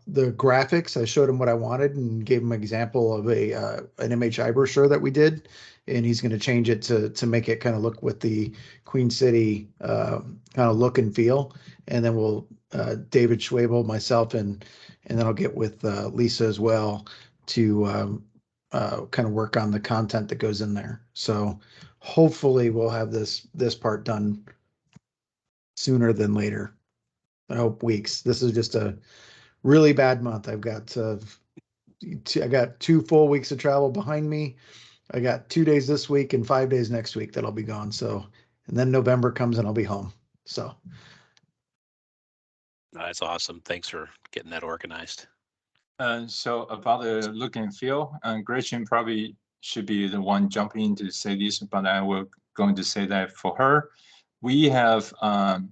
the graphics. I showed him what I wanted and gave him an example of an MHI brochure that we did, and he's going to change it to make it kind of look with the Queen City kind of look and feel. And then we'll David Schwabel, myself, and then I'll get with Lisa as well to kind of work on the content that goes in there. So hopefully we'll have this part done sooner than later. I hope weeks. This is just a really bad month. I've got I got 2 full weeks of travel behind me. I got 2 days this week and 5 days next week that I'll be gone. So, and then November comes and I'll be home. So
that's awesome. Thanks for getting that organized.
So about the look and feel, Gretchen probably should be the one jumping in to say this, but I will going to say that for her. We have Canva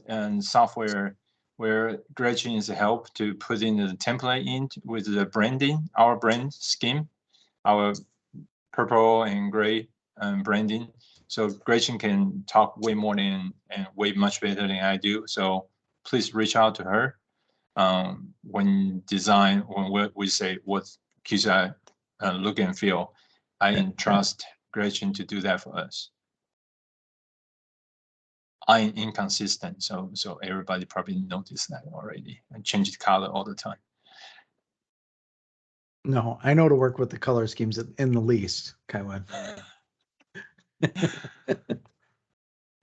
and software where Gretchen is help to put in the template in with the branding, our brand scheme, our purple and gray branding. So Gretchen can talk way more and way much better than I do. So please reach out to her when we say what QCRA look and feel. I entrust Gretchen to do that for us. I'm inconsistent, so everybody probably noticed that already. I change the color all the time.
No, I know to work with the color schemes in the least, Kaiwan.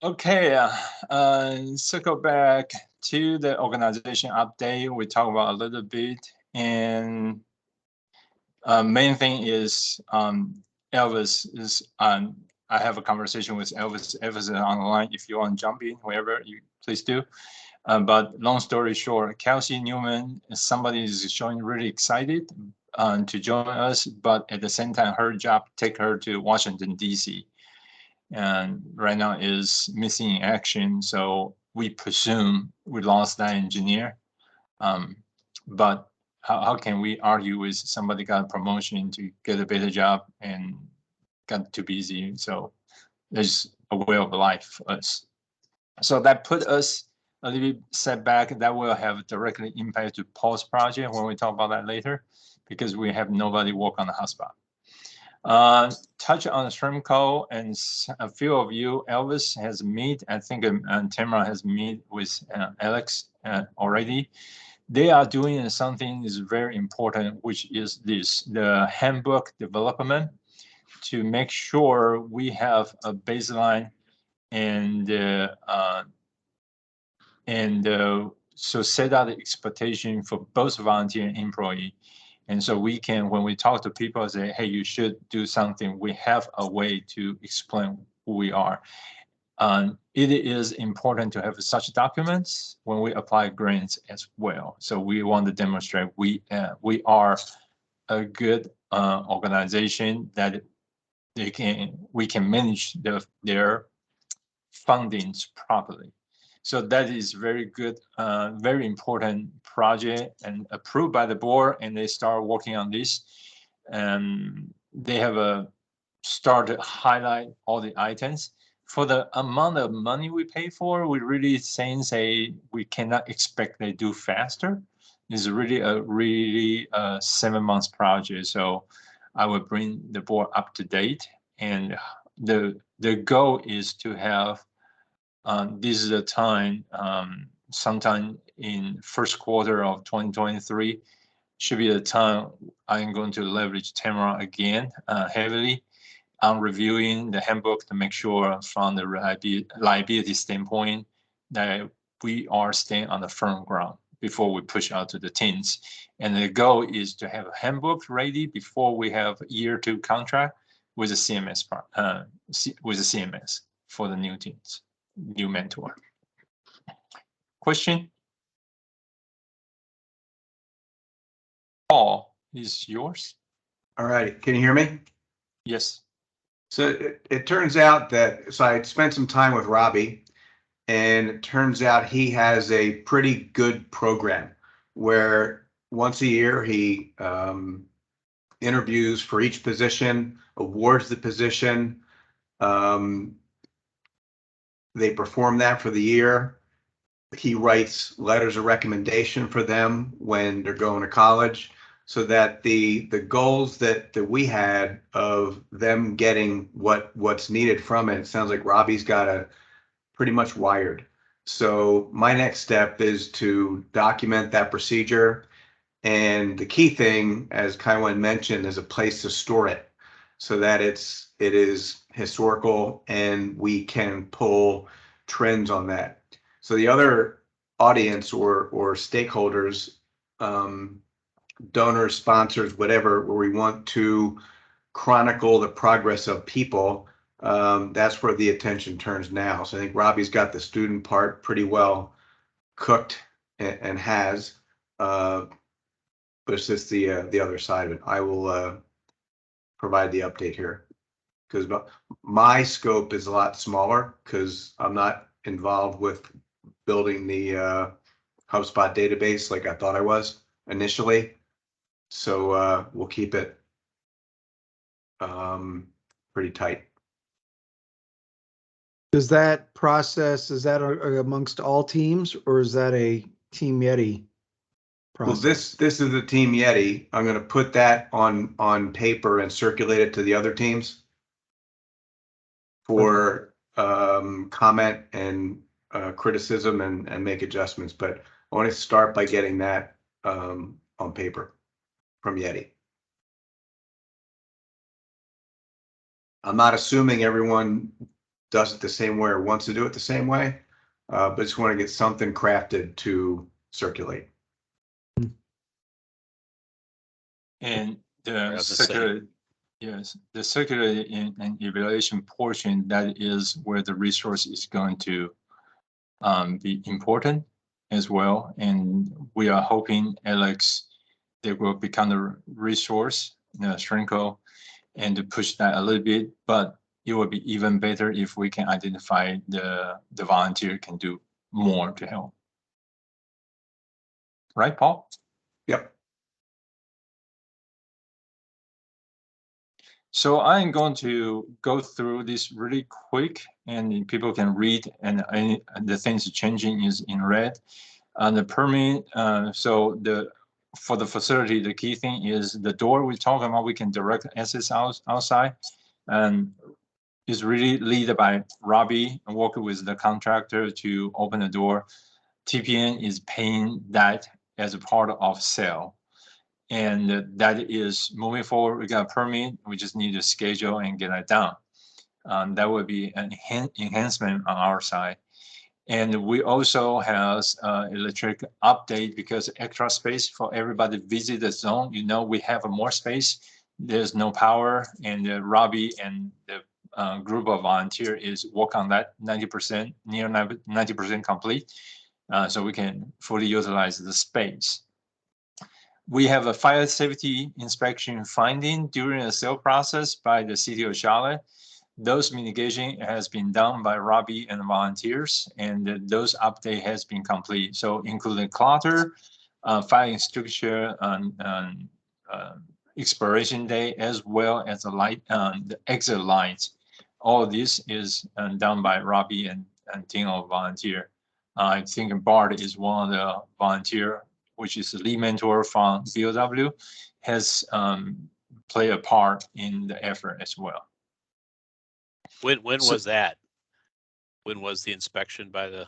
Okay, circle back to the organization update. We talked about a little bit, and main thing is Elvis is I have a conversation with Elvis. Elvis is on the line. If you want to jump in, whoever, you please do. But long story short, Kelsey Newman, somebody is showing really excited to join us, but at the same time, her job take her to Washington, D.C. and right now is missing in action. So we presume we lost that engineer. But how can we argue with somebody got a promotion to get a better job and got too busy? So there's a way of life for us. So that put us a little bit setback. That will have directly impact to Paul's project when we talk about that later, because we have nobody work on the hotspot. Touch on Shrimco, and a few of you, Elvis has met, I think Tamara has met with Alex already. They are doing something is very important, which is the handbook development to make sure we have a baseline and so set out the expectation for both volunteer and employee. And so we can, when we talk to people, say, hey, you should do something, we have a way to explain who we are. It is important to have such documents when we apply grants as well. So we want to demonstrate we are a good organization that we can manage their fundings properly. So that is very good, very important project and approved by the board, and they start working on this. They have started highlight all the items. For the amount of money we pay for, we really say we cannot expect they do faster. It's really a 7 months project. So I will bring the board up to date, and the goal is to have this is a time sometime in first quarter of 2023 should be the time I'm going to leverage Tamara again heavily on reviewing the handbook to make sure from the liability standpoint that we are staying on the firm ground before we push out to the teams. And the goal is to have a handbook ready before we have year 2 contract with the CMS for the new teams, new mentor. Question? Paul, is yours?
All right, can you hear me?
Yes.
So it turns out that, so I spent some time with Robbie, and it turns out he has a pretty good program where once a year he interviews for each position, awards the position. They perform that for the year. He writes letters of recommendation for them when they're going to college, so that the goals that we had of them getting what's needed from it sounds like Robbie's got a pretty much wired. So my next step is to document that procedure, and the key thing, as Kaiwan mentioned, is a place to store it so that it is historical and we can pull trends on that. So the other audience or stakeholders, donors, sponsors, whatever, where we want to chronicle the progress of people, that's where the attention turns now. So I think Robbie's got the student part pretty well cooked and has, but it's just the other side of it. I will provide the update here because my scope is a lot smaller because I'm not involved with building the HubSpot database like I thought I was initially. So we'll keep it pretty tight.
Does that process, is that amongst all teams, or is that a Team Yeti process?
Well, this is the Team Yeti. I'm going to put that on paper and circulate it to the other teams for comment and criticism and make adjustments. But I want to start by getting that on paper from Yeti. I'm not assuming everyone does it the same way or wants to do it the same way, but just want to get something crafted to circulate.
And the circular, yes, the circular and evaluation portion, that is where the resource is going to be important as well. And we are hoping Alex, they will become the resource, Shrinko, and to push that a little bit, but it would be even better if we can identify the volunteer can do more to help. Right, Paul?
Yep.
So I'm going to go through this really quick, and people can read, and the things changing is in red. The permit, so for the facility, the key thing is the door we're talking about, we can direct access outside, and is really led by Robbie and working with the contractor to open the door. TPN is paying that as a part of sale. And that is moving forward. We got a permit. We just need to schedule and get it done. That would be an enhancement on our side. And we also have electric update because extra space for everybody to visit the zone. You know, we have more space. There's no power, and Robbie and the group of volunteer is work on that 90%, near 90% complete, so we can fully utilize the space. We have a fire safety inspection finding during the sale process by the City of Charlotte. those mitigation has been done by Robbie and volunteers, and those update has been complete. So including clutter, filing structure, and expiration date, as well as the light, the exit lines. All this is done by Robbie and team of volunteer. I think Bart is one of the volunteer, which is the lead mentor from BOW, has played a part in the effort as well.
When was that? When was the inspection by the?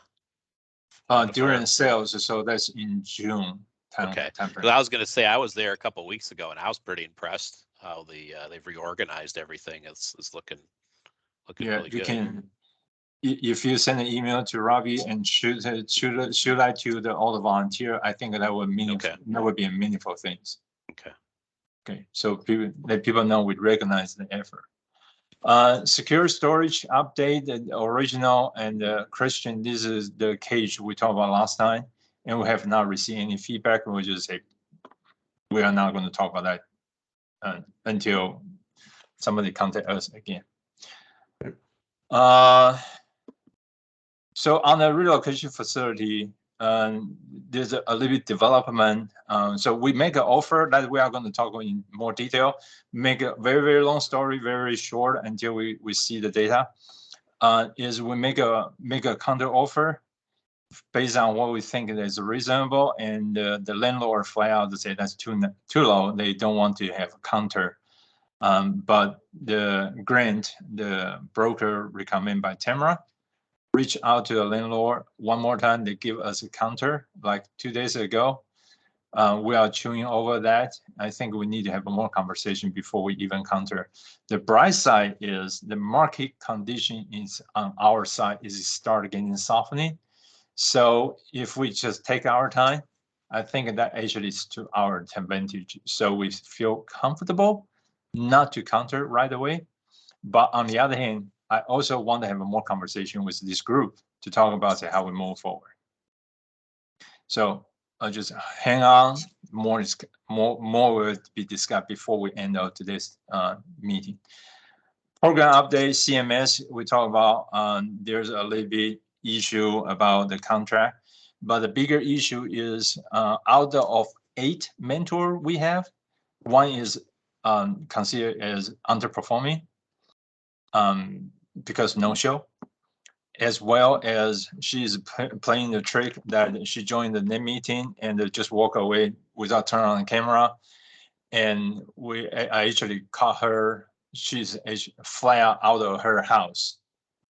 During sales, so that's in June.
Okay. Well, I was going to say I was there a couple of weeks ago, and I was pretty impressed how they've reorganized everything. It's looking really good.
Can, if you send an email to Robbie and shoot that to all the volunteer, I think that would that would be a meaningful thing. Okay. So people know we recognize the effort. Secure storage update, the original and Christian, this is the cage we talked about last time, and we have not received any feedback. We just say we are not going to talk about that until somebody contact us again. So on the relocation facility, there's a little bit development. So we make an offer that we are going to talk in more detail. Make a very, very long story, very short until we see the data. Is we make a counter offer based on what we think is reasonable, and the landlord flat out to say that's too low. They don't want to have a counter. But the grant, the broker recommended by Tamara, reach out to the landlord one more time. They give us a counter like 2 days ago. We are chewing over that. I think we need to have a more conversation before we even counter. The bright side is the market condition is on our side is start getting softening. So if we just take our time, I think that actually is to our advantage. So we feel comfortable not to counter right away. But on the other hand, I also want to have a more conversation with this group to talk about how we move forward. So I'll just hang on. More will be discussed before we end of today's meeting. Program update, CMS, we talk about, there's a little bit issue about the contract, but the bigger issue is out of 8 mentor we have, one is considered as underperforming because no show, as well as she's playing the trick that she joined the net meeting and just walk away without turning on the camera. And I actually caught her, she's fly out of her house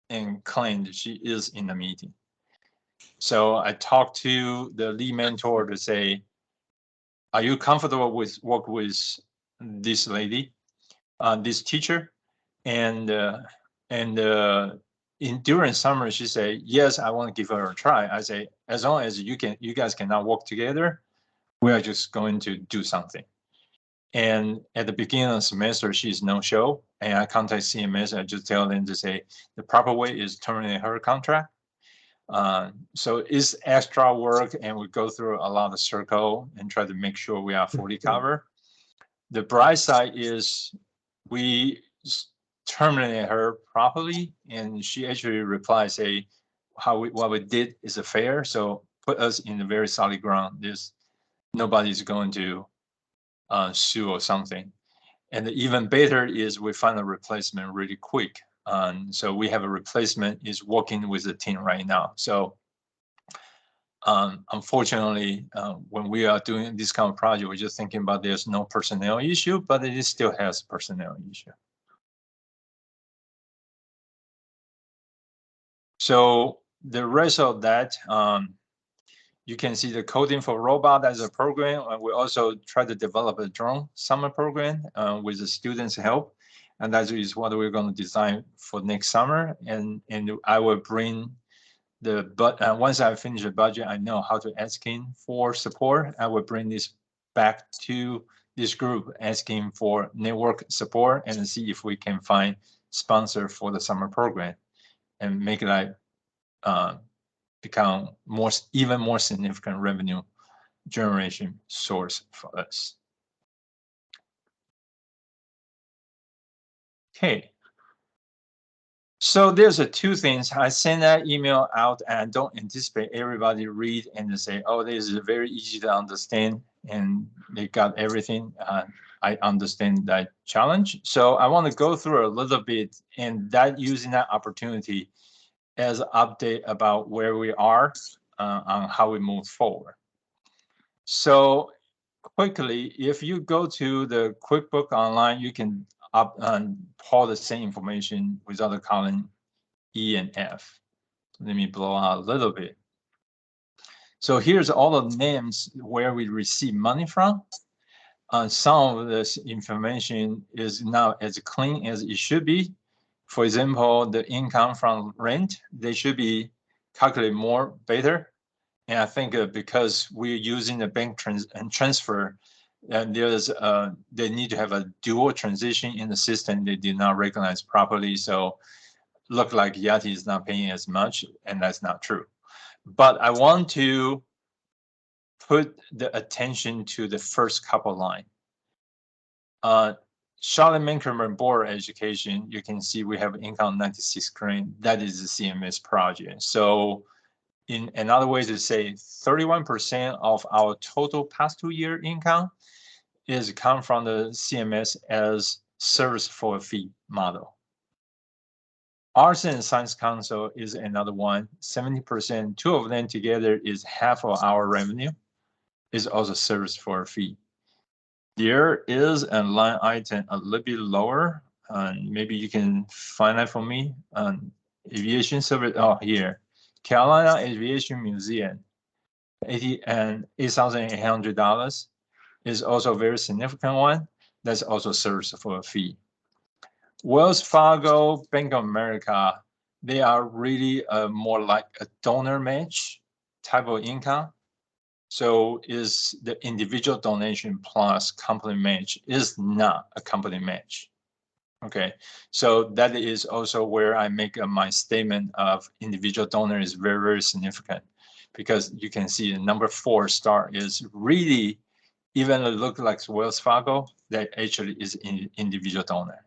and claimed she is in the meeting. So I talked to the lead mentor to say, are you comfortable with work with this lady, this teacher? And during summer, she said, yes, I want to give her a try. I say, as long as you guys cannot work together, we are just going to do something. And at the beginning of the semester, she's no show. And I contact CMS. I just tell them to say the proper way is terminate her contract. So it's extra work, and we go through a lot of circle and try to make sure we are fully covered. The bright side is we terminate her properly, and she actually replies, say, what we did is fair. So put us in a very solid ground. Nobody's going to sue or something. And even better is we find a replacement really quick. So we have a replacement is working with the team right now. So unfortunately, when we are doing this kind of project, we're just thinking about there's no personnel issue, but it still has personnel issue. So the rest of that, you can see the coding for robot as a program. We also try to develop a drone summer program with the students' help. And that is what we're going to design for next summer. And I will bring once I finish the budget, I know how to asking for support. I will bring this back to this group asking for network support and see if we can find sponsor for the summer program and make it become even more significant revenue generation source for us. Okay. So there's two things. I send that email out and don't anticipate everybody read and say, oh, this is very easy to understand and they got everything. I understand that challenge. So I want to go through a little bit and that using that opportunity as an update about where we are on how we move forward. So quickly, if you go to the QuickBook Online, you can pull the same information without the column E and F. Let me blow out a little bit. So here's all the names where we receive money from. Some of this information is now as clean as it should be. For example, the income from rent, they should be calculated more better. And I think because we're using the bank transfer, and they need to have a dual transition in the system they did not recognize properly. So look like Yati is not paying as much, and that's not true. But I want to put the attention to the first couple line. Charlotte Mecklenburg Board of Education, you can see we have income 96 grand. That is the CMS project. So in another way to say 31% of our total past 2 year income is come from the CMS as service for a fee model. Arts and Science Council is another one, 70%. Two of them together is half of our revenue, is also service for a fee. There is a line item a little bit lower, and maybe you can find that for me. Aviation service, oh, here. Carolina Aviation Museum, $8,800 is also a very significant one. That's also service for a fee. Wells Fargo, Bank of America, they are really more like a donor match type of income. So is the individual donation plus company match is not a company match. Okay, so that is also where I make my statement of individual donor is very, very significant because you can see the number 4 star is really, even though it looks like Wells Fargo, that actually is individual donor.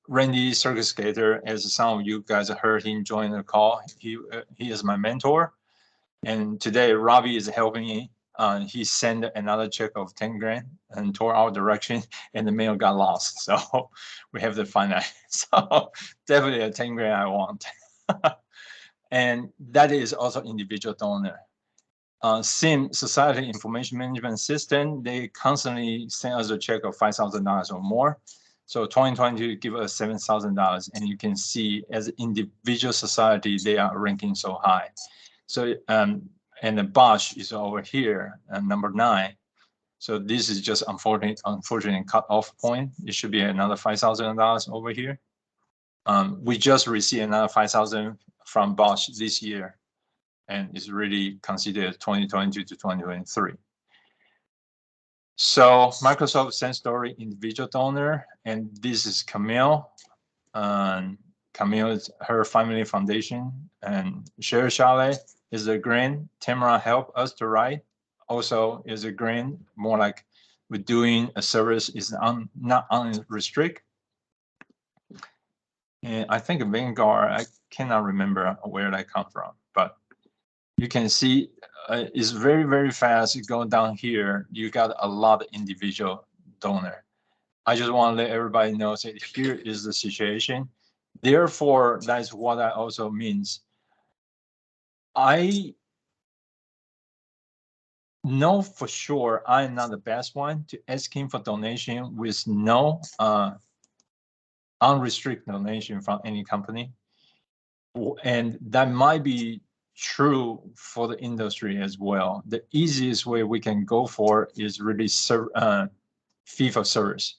Randy Circus Skater, as some of you guys heard him join the call, he is my mentor. And today Robbie is helping me. He sent another check of 10 grand and toward our direction and the mail got lost. So we have to find that. So definitely a 10 grand I want. And that is also individual donor. SIM, Society Information Management System, they constantly send us a check of $5,000 or more. So 2022 give us $7,000, and you can see as an individual society, they are ranking so high. So and the Bosch is over here, number 9. So this is just unfortunately cut off point. It should be another $5,000 over here. We just received another 5,000 from Bosch this year, and it's really considered 2022 to 2023. So Microsoft SenStory individual donor, and this is Camille. Camille is her family foundation, and Share Chalet is a grant Tamara helped us to write. Also is a grant, more like we're doing a service is not unrestricted. And I think Vanguard, I cannot remember where that come from, but you can see it's very, very fast. Going down here, you got a lot of individual donor. I just want to let everybody know that here is the situation. Therefore, that's what that also means. I know for sure I'm not the best one to asking for donation with no unrestricted donation from any company. And that might be true for the industry as well. The easiest way we can go for is really fee for service.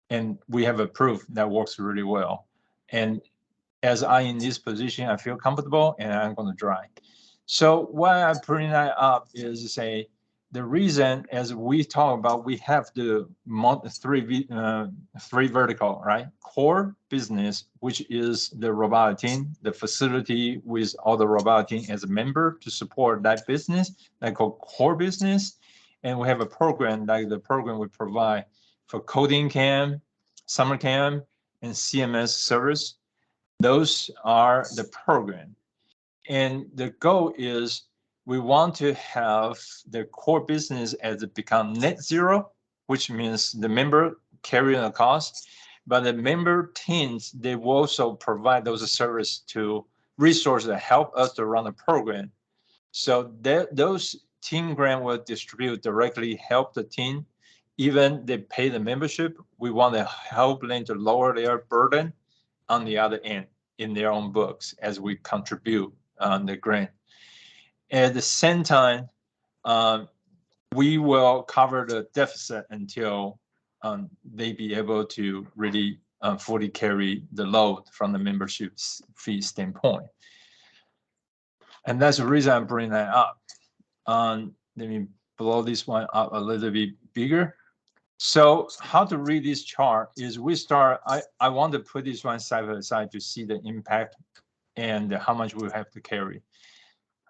And we have a proof that works really well. And as I in this position, I feel comfortable and I'm going to try. So why I'm putting that up is to say, the reason as we talk about, we have the three vertical, right? Core business, which is the robotic team, the facility with all the robotic team as a member to support that business, that called core business. And we have a program like the program we provide for coding camp, summer camp, and CMS service. Those are the program. And the goal is we want to have the core business as it become net zero, which means the member carrying the cost, but the member teams, they will also provide those services to resources that help us to run the program. So those team grant will distribute directly help the team. Even they pay the membership, we want to help them to lower their burden on the other end in their own books as we contribute on the grant. At the same time, we will cover the deficit until they be able to really fully carry the load from the membership fee standpoint. And that's the reason I'm bringing that up. Let me blow this one up a little bit bigger. So how to read this chart is we start, I want to put this one side by side to see the impact and how much we have to carry.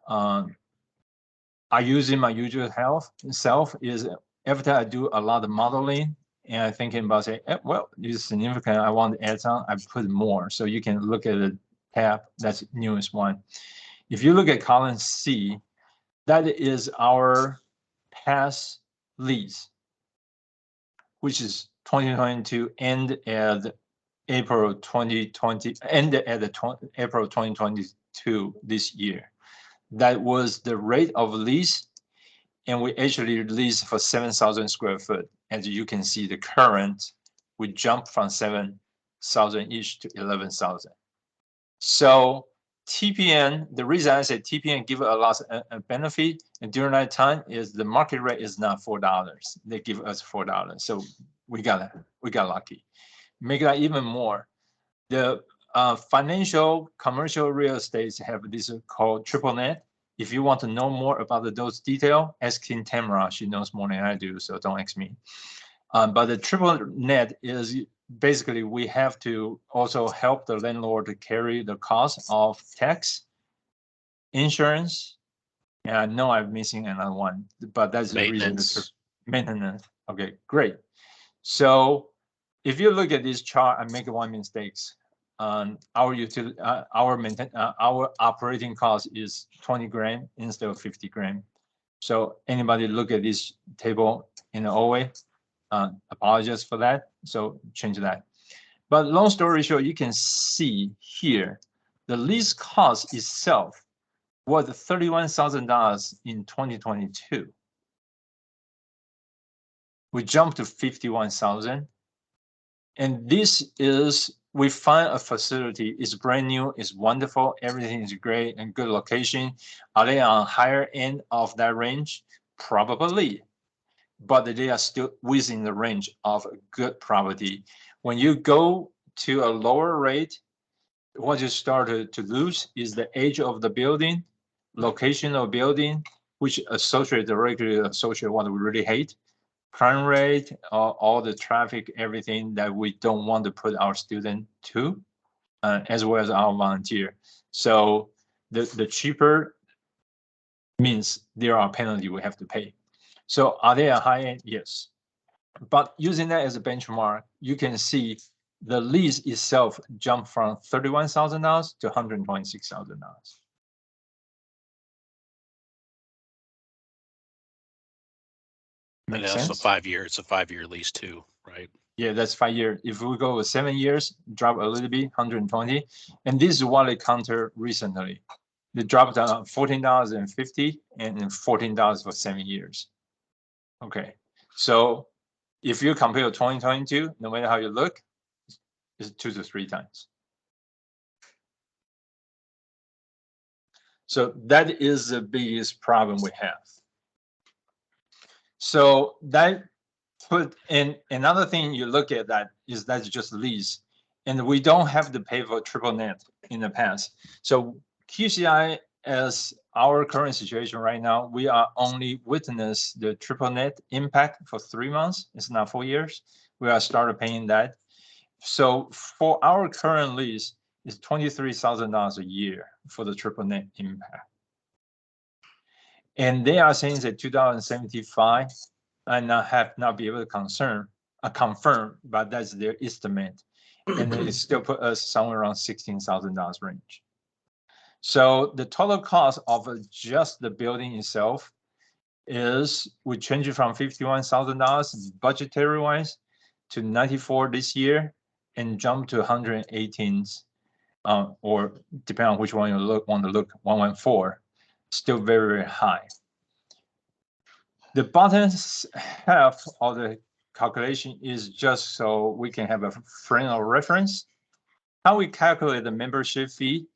I use in my usual self is after I do a lot of modeling and I'm thinking about say, well, this is significant. I want to add some, I put more. So you can look at the tab, that's the newest one. If you look at column C, that is our past lease, which is 2022 end at April 2020, ended at April 2022 this year. That was the rate of lease, and we actually leased for 7,000 square foot. As you can see, the current, we jumped from 7,000 each to 11,000. So TPN, the reason I said TPN give a lot of benefit and during that time is the market rate is not $4. They give us $4. So we got lucky. Make that even more. The financial commercial real estates have this called triple net. If you want to know more about those details, ask King Tamara. She knows more than I do, so don't ask me. But the triple net is basically we have to also help the landlord to carry the cost of tax, insurance, and I know I'm missing another one, but that's the reason. Maintenance. Okay, great. So if you look at this chart, I make one mistake. Our operating cost is 20 grand instead of 50 grand. So anybody look at this table in the OA, apologize for that. So change that. But long story short, you can see here, the lease cost itself was $31,000 in 2022. We jumped to 51,000. And this is, we find a facility, it's brand new, it's wonderful, everything is great and good location. Are they on higher end of that range? Probably, but they are still within the range of a good property. When you go to a lower rate, what you start to lose is the age of the building, location of building, which directly associate what we really hate. Crime rate, all the traffic, everything that we don't want to put our student to, as well as our volunteer. So the cheaper means there are penalties we have to pay. So are they a high end? Yes. But using that as a benchmark, you can see the lease itself jumped from $31,000 to $126,000.
And also 5 years, it's a 5-year lease too, right?
Yeah, that's 5 years. If we go with 7 years, drop a little bit, 120. And this is what they counter recently. They dropped down $14.50 and $14 for 7 years. Okay, so if you compare to 2022, no matter how you look, it's 2 to 3 times. So that is the biggest problem we have. So that put in another thing you look at that is that's just lease, and we don't have to pay for triple net in the past. So QCI, as our current situation right now, we are only witness the triple net impact for 3 months. It's not 4 years. We are started paying that. So for our current lease, it's $23,000 a year for the triple net impact. And they are saying that 2075 and not be able to confirm, but that's their estimate. and then it still put us somewhere around $16,000 range. So the total cost of just the building itself is, we change it from $51,000 budgetary wise to 94 this year, and jump to 118, or depending on which one you want to look, 114, still very, very high. The bottom half of the calculation is just so we can have a frame of reference. How we calculate the membership fee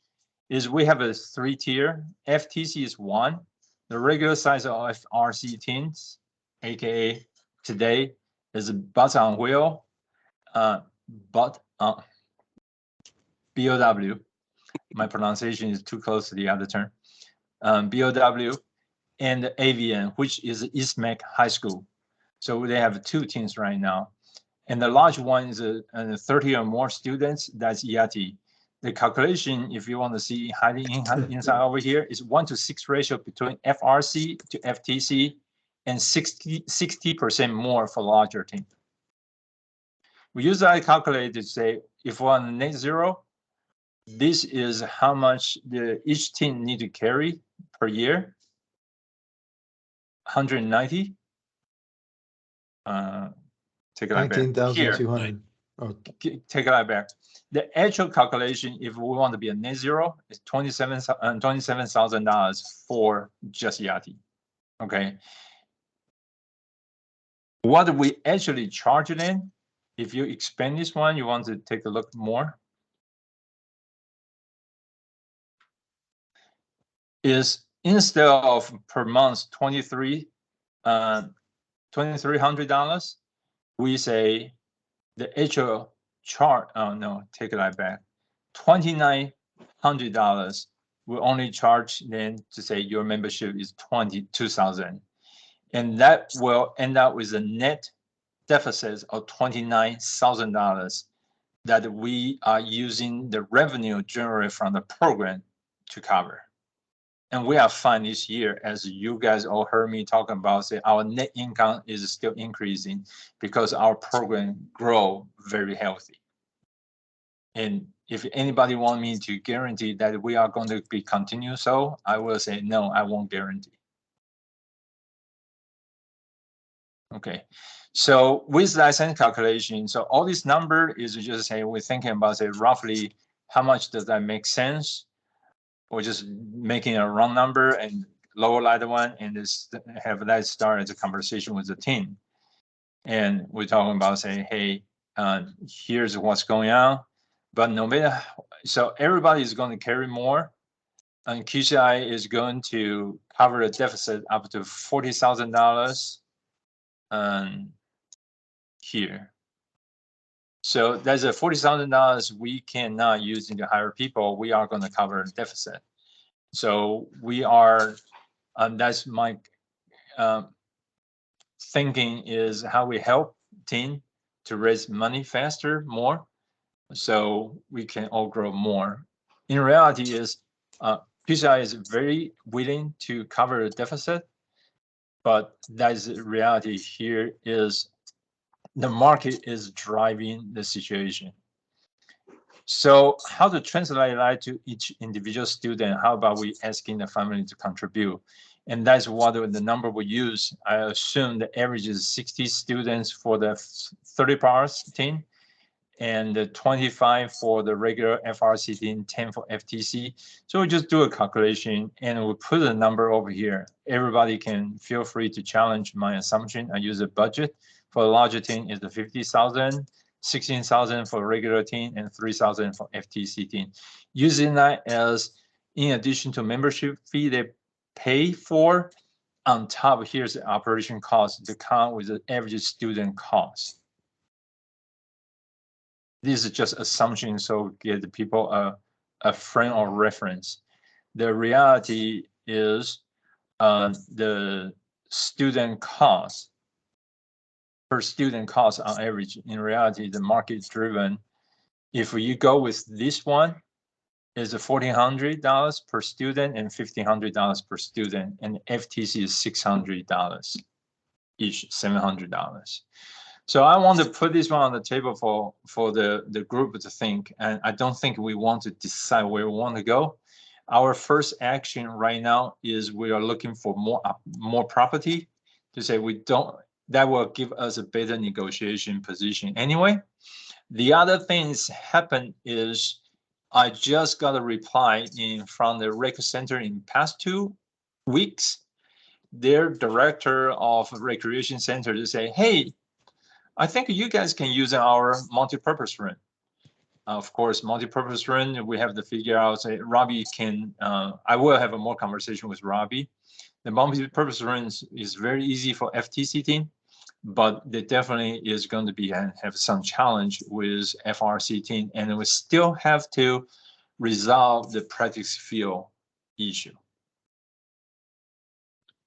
is we have a 3-tier. FTC is 1. The regular size of FRC teams, aka today, is butts on wheel, BOW. My pronunciation is too close to the other term. BOW, and AVN, which is East Mac High School. So they have 2 teams right now. And the large one is 30 or more students, that's YATI. The calculation, if you want to see hiding inside over here, is 1-to-6 ratio between FRC to FTC, and 60% more for larger team. We use that calculator to say, if we're on net zero, this is how much each team need to carry per year. 190. Take it back.
19,200. Oh.
Take it back. The actual calculation, if we want to be a net zero, is $27,000 for just YATI. Okay. What we actually charge it in, if you expand this one, you want to take a look more, is instead of per month $2,300, we say the actual chart. Oh no, take it back. $2,900. We only charge then to say your membership is $22,000, and that will end up with a net deficit of $29,000 that we are using the revenue generated from the program to cover. And we are fine this year, as you guys all heard me talking about, say our net income is still increasing because our program grow very healthy. And if anybody want me to guarantee that we are going to be continue so, I will say no, I won't guarantee. Okay, so with license calculation, so all this number is just say we're thinking about say roughly how much does that make sense, or just making a wrong number and lower light one, and just have that start as a conversation with the team. And we're talking about say, hey, here's what's going on, but no matter, so everybody is going to carry more, and QCRA is going to cover a deficit up to $40,000. Here. So there's a $40,000 we cannot use to hire people. We are going to cover a deficit. So we are, that's my thinking, is how we help team to raise money faster, more, so we can all grow more. In reality is, QCRA is very willing to cover a deficit, but that's the reality here is the market is driving the situation. So how to translate that to each individual student? How about we asking the family to contribute? And that's what the number we use. I assume the average is 60 students for the 30 hours team, and 25 for the regular FRC team, 10 for FTC. So we just do a calculation and we put a number over here. Everybody can feel free to challenge my assumption. I use a budget. For the larger team is the 50,000, 16,000 for regular team, and 3,000 for FTC team. Using that as, in addition to membership fee they pay for, on top, here's the operation cost to count with the average student cost. This is just assumption, so give the people a frame of reference. The reality is the student cost, per student cost on average, in reality, the market is driven. If you go with this one, is $1,400 per student and $1,500 per student, and FTC is $600 each, $700. So I want to put this one on the table for the group to think, and I don't think we want to decide where we want to go. Our first action right now is we are looking for more property to say that will give us a better negotiation position anyway. The other things happen is I just got a reply from the rec center in past 2 weeks. Their director of recreation center to say, hey, I think you guys can use our multi-purpose room. Of course, multi-purpose room, we have to figure out, say, Robbie can, I will have a more conversation with Robbie. The multi-purpose room is very easy for FTC team, but there definitely is going to be have some challenge with FRC team, and we still have to resolve the practice field issue.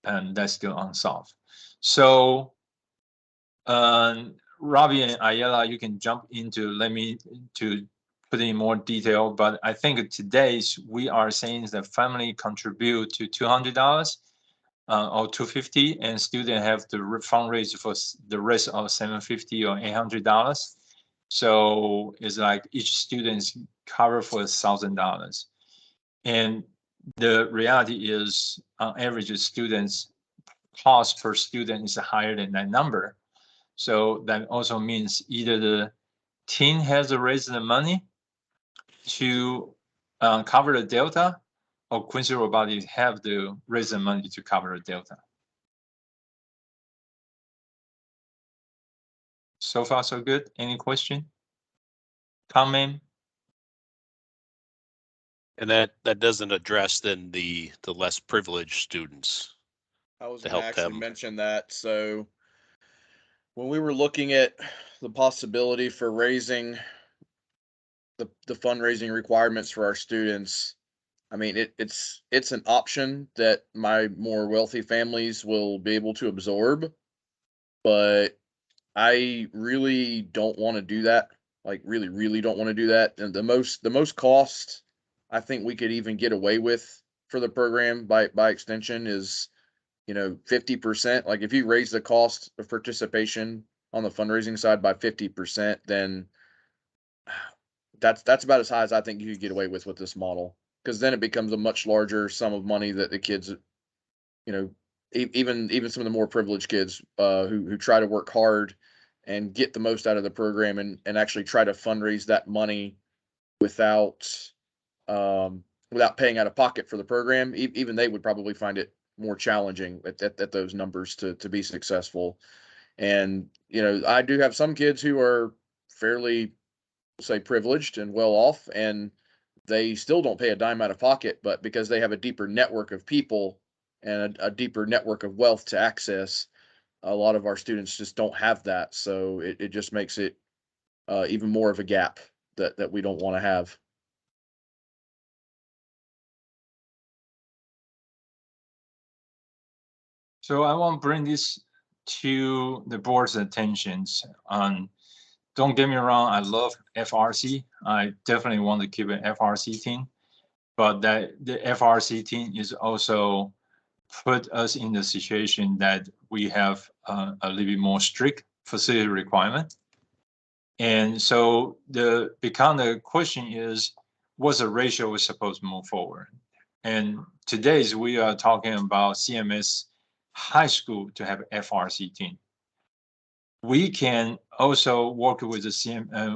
And that's still unsolved. So Robbie and Ayala, you can jump into, let me to put in more detail, but I think today we are saying that family contribute to $200 or $250, and student have to fundraise for the rest of $750 or $800. So it's like each student's cover for $1,000. And the reality is, on average, students' cost per student is higher than that number. So that also means either the team has to raise the money to cover the delta, or Quincy Robotics have to raise the money to cover the delta. So far, so good. Any question? Comment?
And that doesn't address then the less privileged students.
I was
to
going to
help
actually
them.
mention that. So when we were looking at the possibility for raising the fundraising requirements for our students, I mean, it's an option that my more wealthy families will be able to absorb, but I really don't want to do that. Like really, really don't want to do that. And the most cost I think we could even get away with for the program by extension is, 50%. Like if you raise the cost of participation on the fundraising side by 50%, then that's about as high as I think you could get away with this model. Because then it becomes a much larger sum of money that the kids, even some of the more privileged kids who try to work hard and get the most out of the program and actually try to fundraise that money without paying out of pocket for the program, even they would probably find it more challenging at those numbers to be successful. And, I do have some kids who are fairly, say, privileged and well off, and they still don't pay a dime out of pocket, but because they have a deeper network of people and a deeper network of wealth to access, a lot of our students just don't have that. So it just makes it even more of a gap that we don't want to have.
So I want to bring this to the board's attentions. Don't get me wrong, I love FRC. I definitely want to keep an FRC team, but that the FRC team is also put us in the situation that we have a little bit more strict facility requirement. And so the question is, what's the ratio we're supposed to move forward? And today's we are talking about CMS high school to have FRC team. We can also work with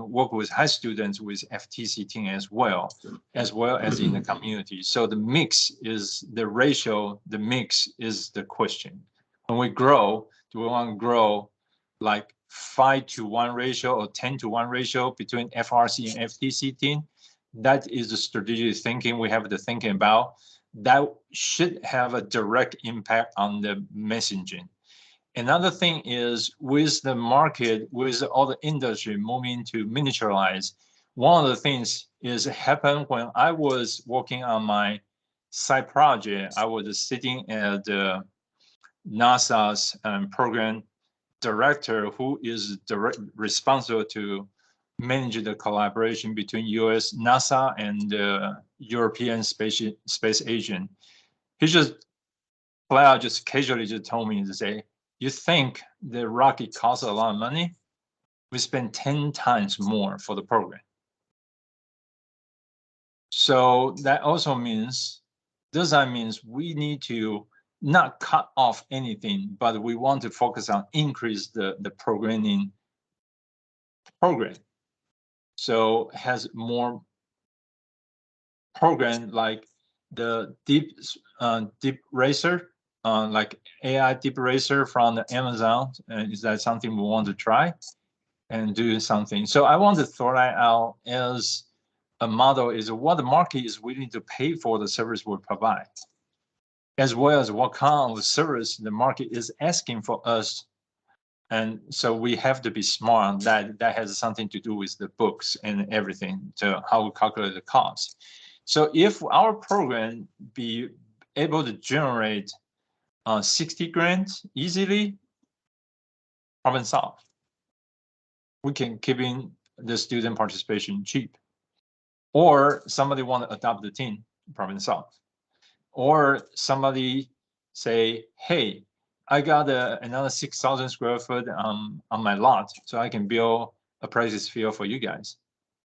work with high students with FTC team as well as in the community. So the mix is the ratio. The mix is the question. When we grow, do we want to grow like 5-to-1 ratio or 10-to-1 ratio between FRC and FTC team? That is the strategic thinking we have to think about. That should have a direct impact on the messaging. Another thing is with the market, with all the industry moving to miniaturize, one of the things is happened when I was working on my side project. I was sitting at NASA's program director, who is responsible to manage the collaboration between US, NASA, and the European Space Agent. He just flat out just casually just told me to say, you think the rocket costs a lot of money? we spend 10 times more for the program. So that also means, design means we need to not cut off anything, but we want to focus on increase the programming program. So it has more program like the deep racer, like AI deep racer from the Amazon. Is that something we want to try and do something? So I want to throw that out as a model is what the market is willing to pay for the service we provide, as well as what kind of service the market is asking for us. And so we have to be smart on that. That has something to do with the books and everything, to how we calculate the cost. So if our program be able to generate 60 grants easily, problem solved. We can keep in the student participation cheap. Or somebody want to adopt the team, problem solved. Or somebody say, hey, I got another 6,000 square foot on my lot, so I can build a practice field for you guys,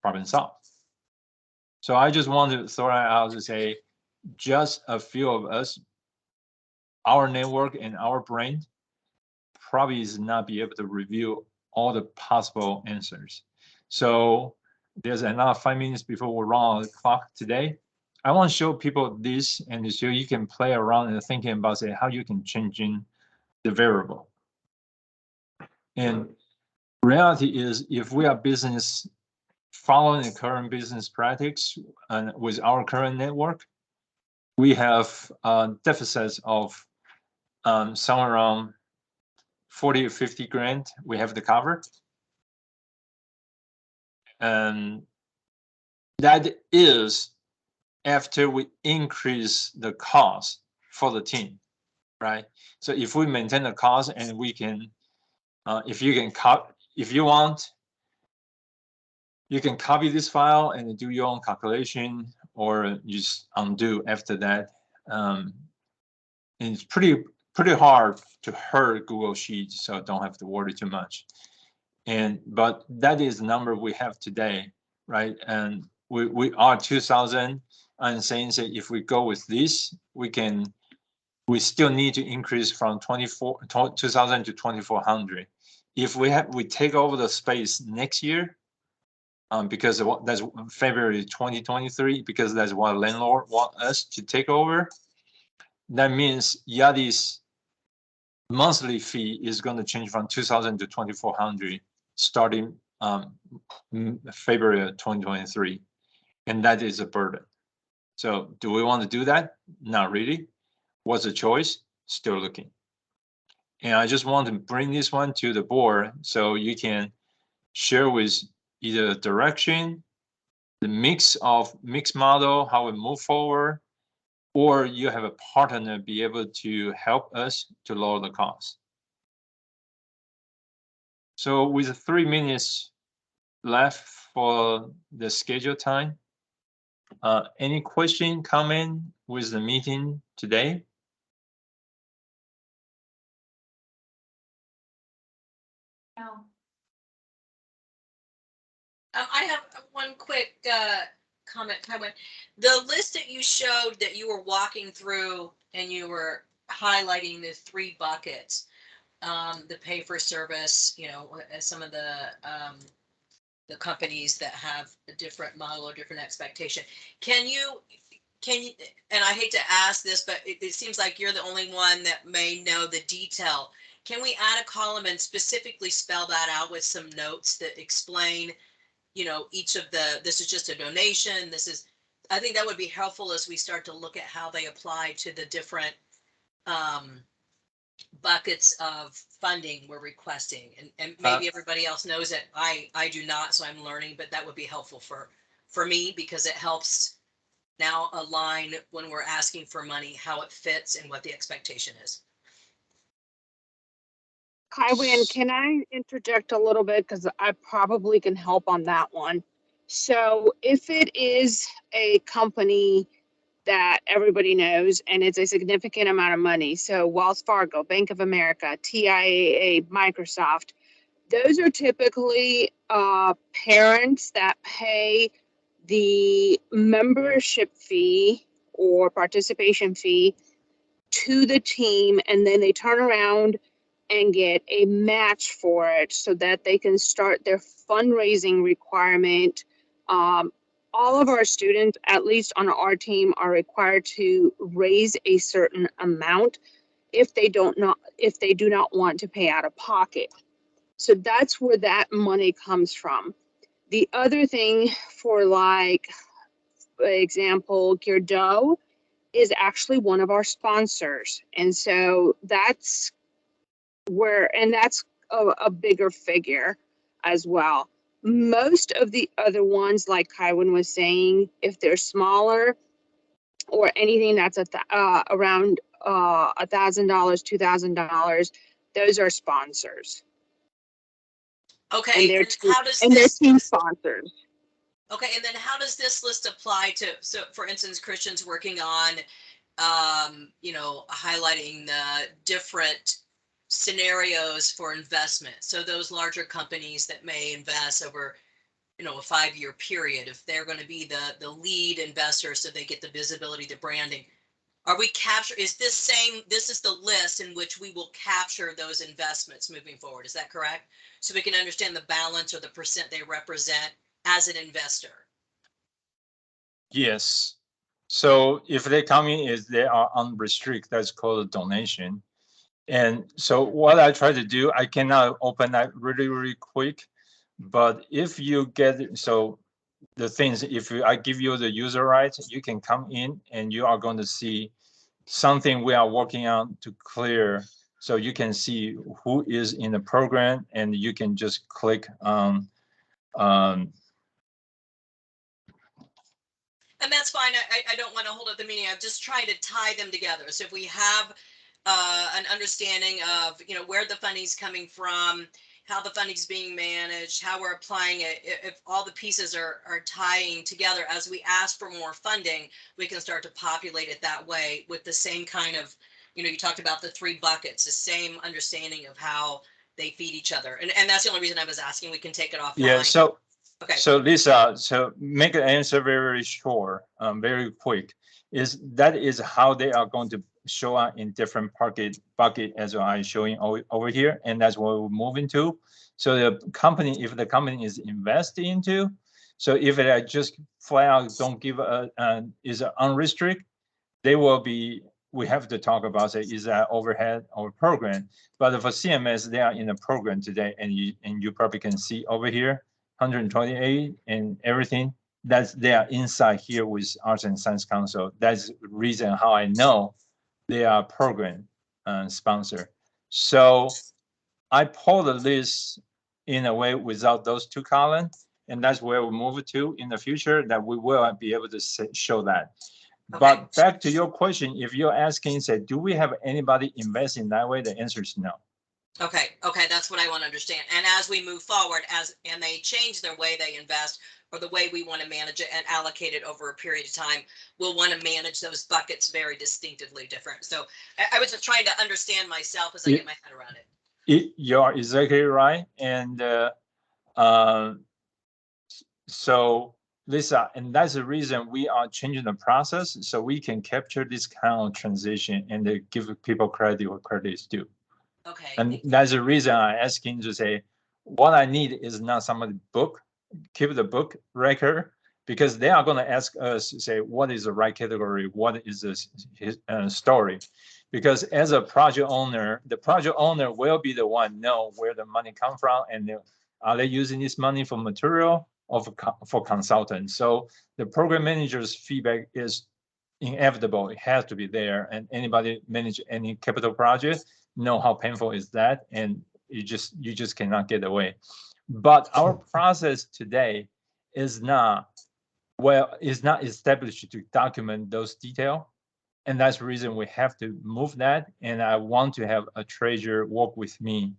problem solved. So I just want to throw that out to say, just a few of us, our network and our brain probably is not be able to review all the possible answers. So there's another 5 minutes before we run the clock today. I want to show people this, and so you can play around and thinking about say how you can change in the variable. And reality is, if we are business following the current business practice and with our current network, we have deficits of somewhere around 40 or 50 grand we have to cover. And that is after we increase the cost for the team, right? So if we maintain the cost and we can, if you want, you can copy this file and do your own calculation, or just undo after that. And it's pretty hard to hurt Google Sheets, so don't have to worry too much. But that is the number we have today, right? And we are 2,000, and saying that if we go with this, we still need to increase from 2,000 to 2,400. If we take over the space next year, because that's February 2023, because that's what landlord want us to take over, that means Yadi's monthly fee is going to change from 2,000 to 2,400 starting February 2023, and that is a burden. So do we want to do that? Not really. What's the choice? Still looking. And I just want to bring this one to the board so you can share with either the direction, the mix model, how we move forward, or you have a partner be able to help us to lower the cost. So with 3 minutes left for the schedule time, any question, comment with the meeting today?
No.
I have one quick comment, Taiwan. The list that you showed that you were walking through and you were highlighting the 3 buckets, the pay for service, you know, as some of the companies that have a different model or different expectation. Can you, and I hate to ask this, but it seems like you're the only one that may know the detail. Can we add a column and specifically spell that out with some notes that explain, you know, each of this is just a donation, this is, I think that would be helpful as we start to look at how they apply to the different buckets of funding we're requesting, and maybe everybody else knows it. I do not, so I'm learning, but that would be helpful for me, because it helps now align when we're asking for money, how it fits and what the expectation is.
Kaiwan, can I interject a little bit, because I probably can help on that one. So if it is a company that everybody knows and it's a significant amount of money, so Wells Fargo, Bank of America, TIAA, Microsoft, Those are typically parents that pay the membership fee or participation fee to the team, and then they turn around and get a match for it so that they can start their fundraising requirement. All of our students, at least on our team, are required to raise a certain amount if they do not want to pay out of pocket. So that's where that money comes from. The other thing for, like, for example, Geardo is actually one of our sponsors. And so that's a bigger figure as well. Most of the other ones, like Kywin was saying, if they're smaller or anything that's around $1,000, $2,000, those are sponsors.
Okay, and how does
and
this
they're team sponsors?
Okay, and then how does this list apply to, so for instance, Christian's working on, highlighting the different scenarios for investment. So those larger companies that may invest over, a 5-year period, if they're going to be the lead investor, so they get the visibility, the branding. Are we is this is the list in which we will capture those investments moving forward? Is that correct? So we can understand the balance or the percent they represent as an investor.
Yes. So if they come in is they are unrestricted, that's called a donation. And so what I try to do, I cannot open that really, really quick. But if you get, so the things, if I give you the user rights, you can come in and you are going to see something we are working on to clear. So you can see who is in the program and you can just click on.
And that's fine. I don't want to hold up the meeting. I'm just trying to tie them together. So if we have an understanding of, where the funding's coming from, how the funding's being managed, how we're applying it, if all the pieces are tying together as we ask for more funding, we can start to populate it that way with the same kind of, you talked about the 3 buckets, the same understanding of how they feed each other. And that's the only reason I was asking. We can take it offline.
Yeah, so
okay.
So Lisa, so make an answer very, very short, very quick. That is how they are going to show up in different bucket as I'm showing over here, and that's what we're moving to. So the company, if the company is investing into, so if it just flat out don't give is unrestricted, they will be. We have to talk about it. Is that overhead or program? But for CMS, they are in a program today, and you probably can see over here. 128 and everything they are inside here with Arts and Science Council. That's the reason how I know they are program sponsor. So I pull the list in a way without those 2 columns, and that's where we move to in the future, that we will be able to show that. Okay. But back to your question, if you're asking, say, do we have anybody invest in that way? The answer is no.
Okay, that's what I want to understand. And as we move forward, and they change their way they invest or the way we want to manage it and allocate it over a period of time, we'll want to manage those buckets very distinctively different. So I was just trying to understand myself as I get my head around it.
You're exactly right. And so Lisa, and that's the reason we are changing the process so we can capture this kind of transition and give people credit where credit is due.
Okay.
And that's the reason I'm asking to say, what I need is not somebody book, keep the book record, because they are going to ask us to say, what is the right category? What is this story? Because as a project owner, the project owner will be the one know where the money come from, and are they using this money for material or for consultants? So the program manager's feedback is inevitable. It has to be there, and anybody manage any capital project know how painful is that, and you just cannot get away. But our process today is not established to document those details, and that's the reason we have to move that. And I want to have a treasurer work with me,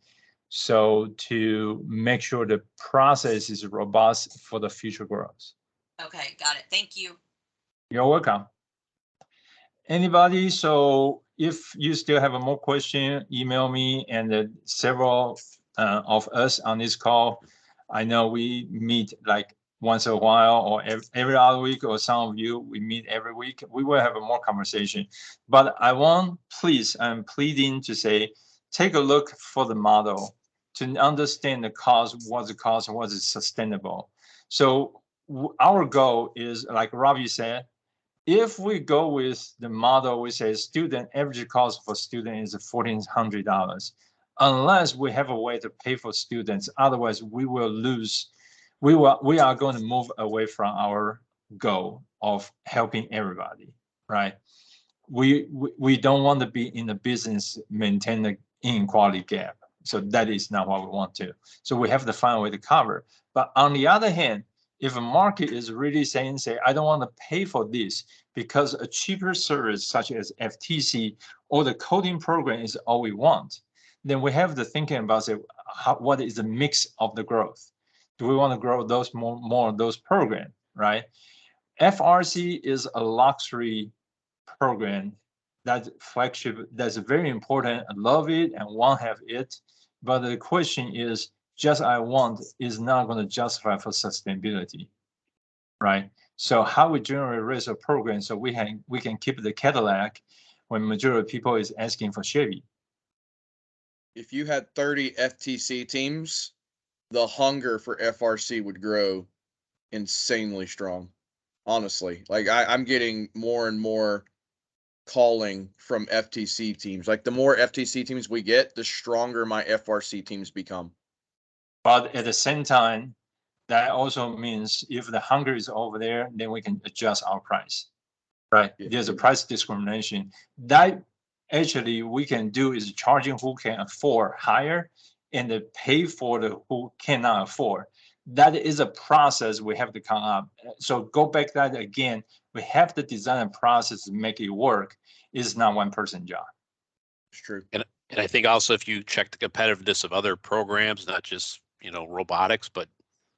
so to make sure the process is robust for the future growth.
Okay, got it. Thank you.
You're welcome. Anybody? So if you still have a more question, email me, and several of us on this call. I know we meet like once a while or every other week, or some of you, we meet every week. We will have a more conversation. But I'm pleading to say, take a look for the model to understand the cost, what's the cost, and what is sustainable. So our goal is, like Robbie said, if we go with the model, we say student average cost for student is $1,400, unless we have a way to pay for students. Otherwise, we will lose. We are going to move away from our goal of helping everybody, right? We don't want to be in the business maintain the inequality gap. So that is not what we want to. So we have to find a way to cover. But on the other hand, if a market is really saying, I don't want to pay for this because a cheaper service such as FTC or the coding program is all we want, then we have to thinking about what is the mix of the growth? Do we want to grow those more of those programs, right? FRC is a luxury program, that flagship, that's very important. I love it and want to have it. But the question is, just I want is not going to justify for sustainability, right? So how we generate raise a program so we can keep the Cadillac when majority of people is asking for Chevy.
If you had 30 FTC teams, the hunger for FRC would grow insanely strong. Honestly, like I'm getting more and more calling from FTC teams. Like the more FTC teams we get, the stronger my FRC teams become.
But at the same time, that also means if the hunger is over there, then we can adjust our price, right? Yeah. There's a price discrimination. That actually we can do is charging who can afford higher and then pay for the who cannot afford. That is a process we have to come up. So go back to that again. We have to design a process to make it work. It's not one person job.
It's true.
And I think also if you check the competitiveness of other programs, not just, robotics, but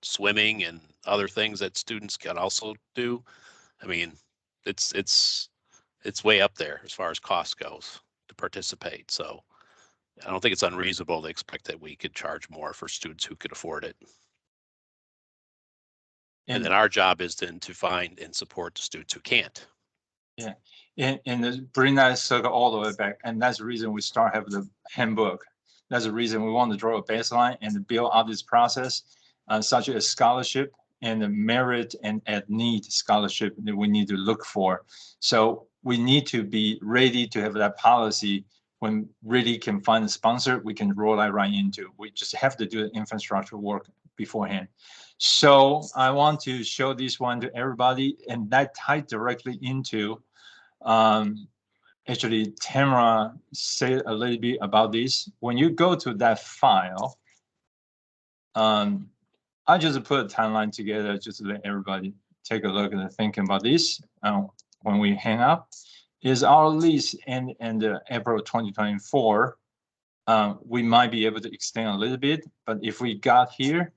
swimming and other things that students can also do. I mean, it's way up there as far as cost goes to participate. So I don't think it's unreasonable to expect that we could charge more for students who could afford it. And then our job is then to find and support the students who can't.
Yeah, and bring that circle all the way back. And that's the reason we start having the handbook. That's the reason we want to draw a baseline and build out this process, such as scholarship and the merit and at need scholarship that we need to look for. So we need to be ready to have that policy. When really can find a sponsor, we can roll that right into. We just have to do the infrastructure work beforehand. So I want to show this one to everybody, and that tied directly into, actually Tamara said a little bit about this. When you go to that file, I just put a timeline together just to let everybody take a look and thinking about this. When we hang up, is our lease in April 2024. We might be able to extend a little bit, but if we got here,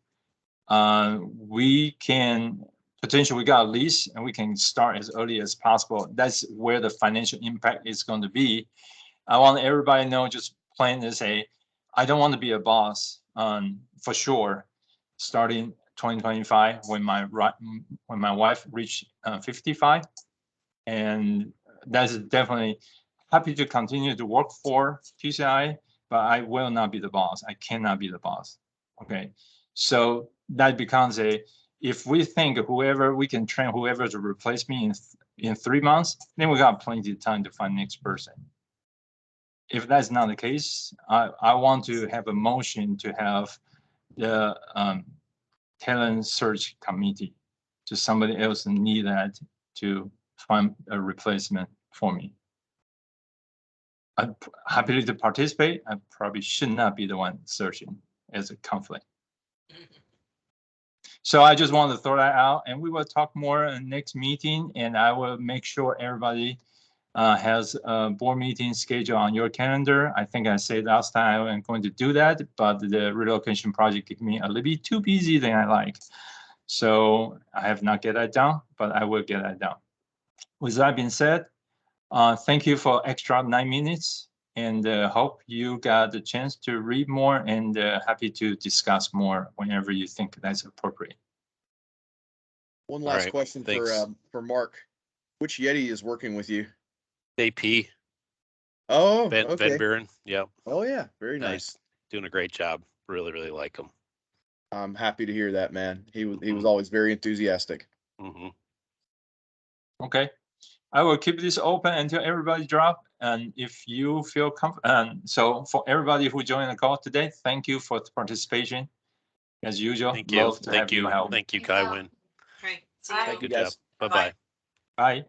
we can potentially, we got a lease and we can start as early as possible. That's where the financial impact is going to be. I want everybody to know, just plain to say, I don't want to be a boss for sure, starting 2025 when my wife reached 55. And that's definitely happy to continue to work for QCRA, but I will not be the boss. I cannot be the boss. Okay. So that becomes if we think we can train whoever to replace me in 3 months, then we got plenty of time to find next person. If that's not the case, I want to have a motion to have the talent search committee to somebody else need that to find a replacement for me. I'm happy to participate. I probably should not be the one searching as a conflict. So I just wanted to throw that out, and we will talk more in the next meeting, and I will make sure everybody has a board meeting schedule on your calendar. I think I said last time I am going to do that, but the relocation project gave me a little bit too busy than I like. So I have not get that done, but I will get that done. With that being said, thank you for extra 9 minutes. and hope you got the chance to read more, and happy to discuss more whenever you think that's appropriate.
One last question for Mark. Which Yeti is working with you?
AP.
Oh,
Van
okay.
Buren. Yeah.
Oh yeah, very nice.
Doing a great job. Really, really like him.
I'm happy to hear that, man. He was always very enthusiastic.
Mm-hmm.
Okay, I will keep this open until everybody drop. And if you feel comfortable, so for everybody who joined the call today, thank you for the participation. As usual,
Thank you.
Love to have you help.
Thank you, Kai Wynn.
Great.
Bye.
Good job. Bye-bye.
Bye.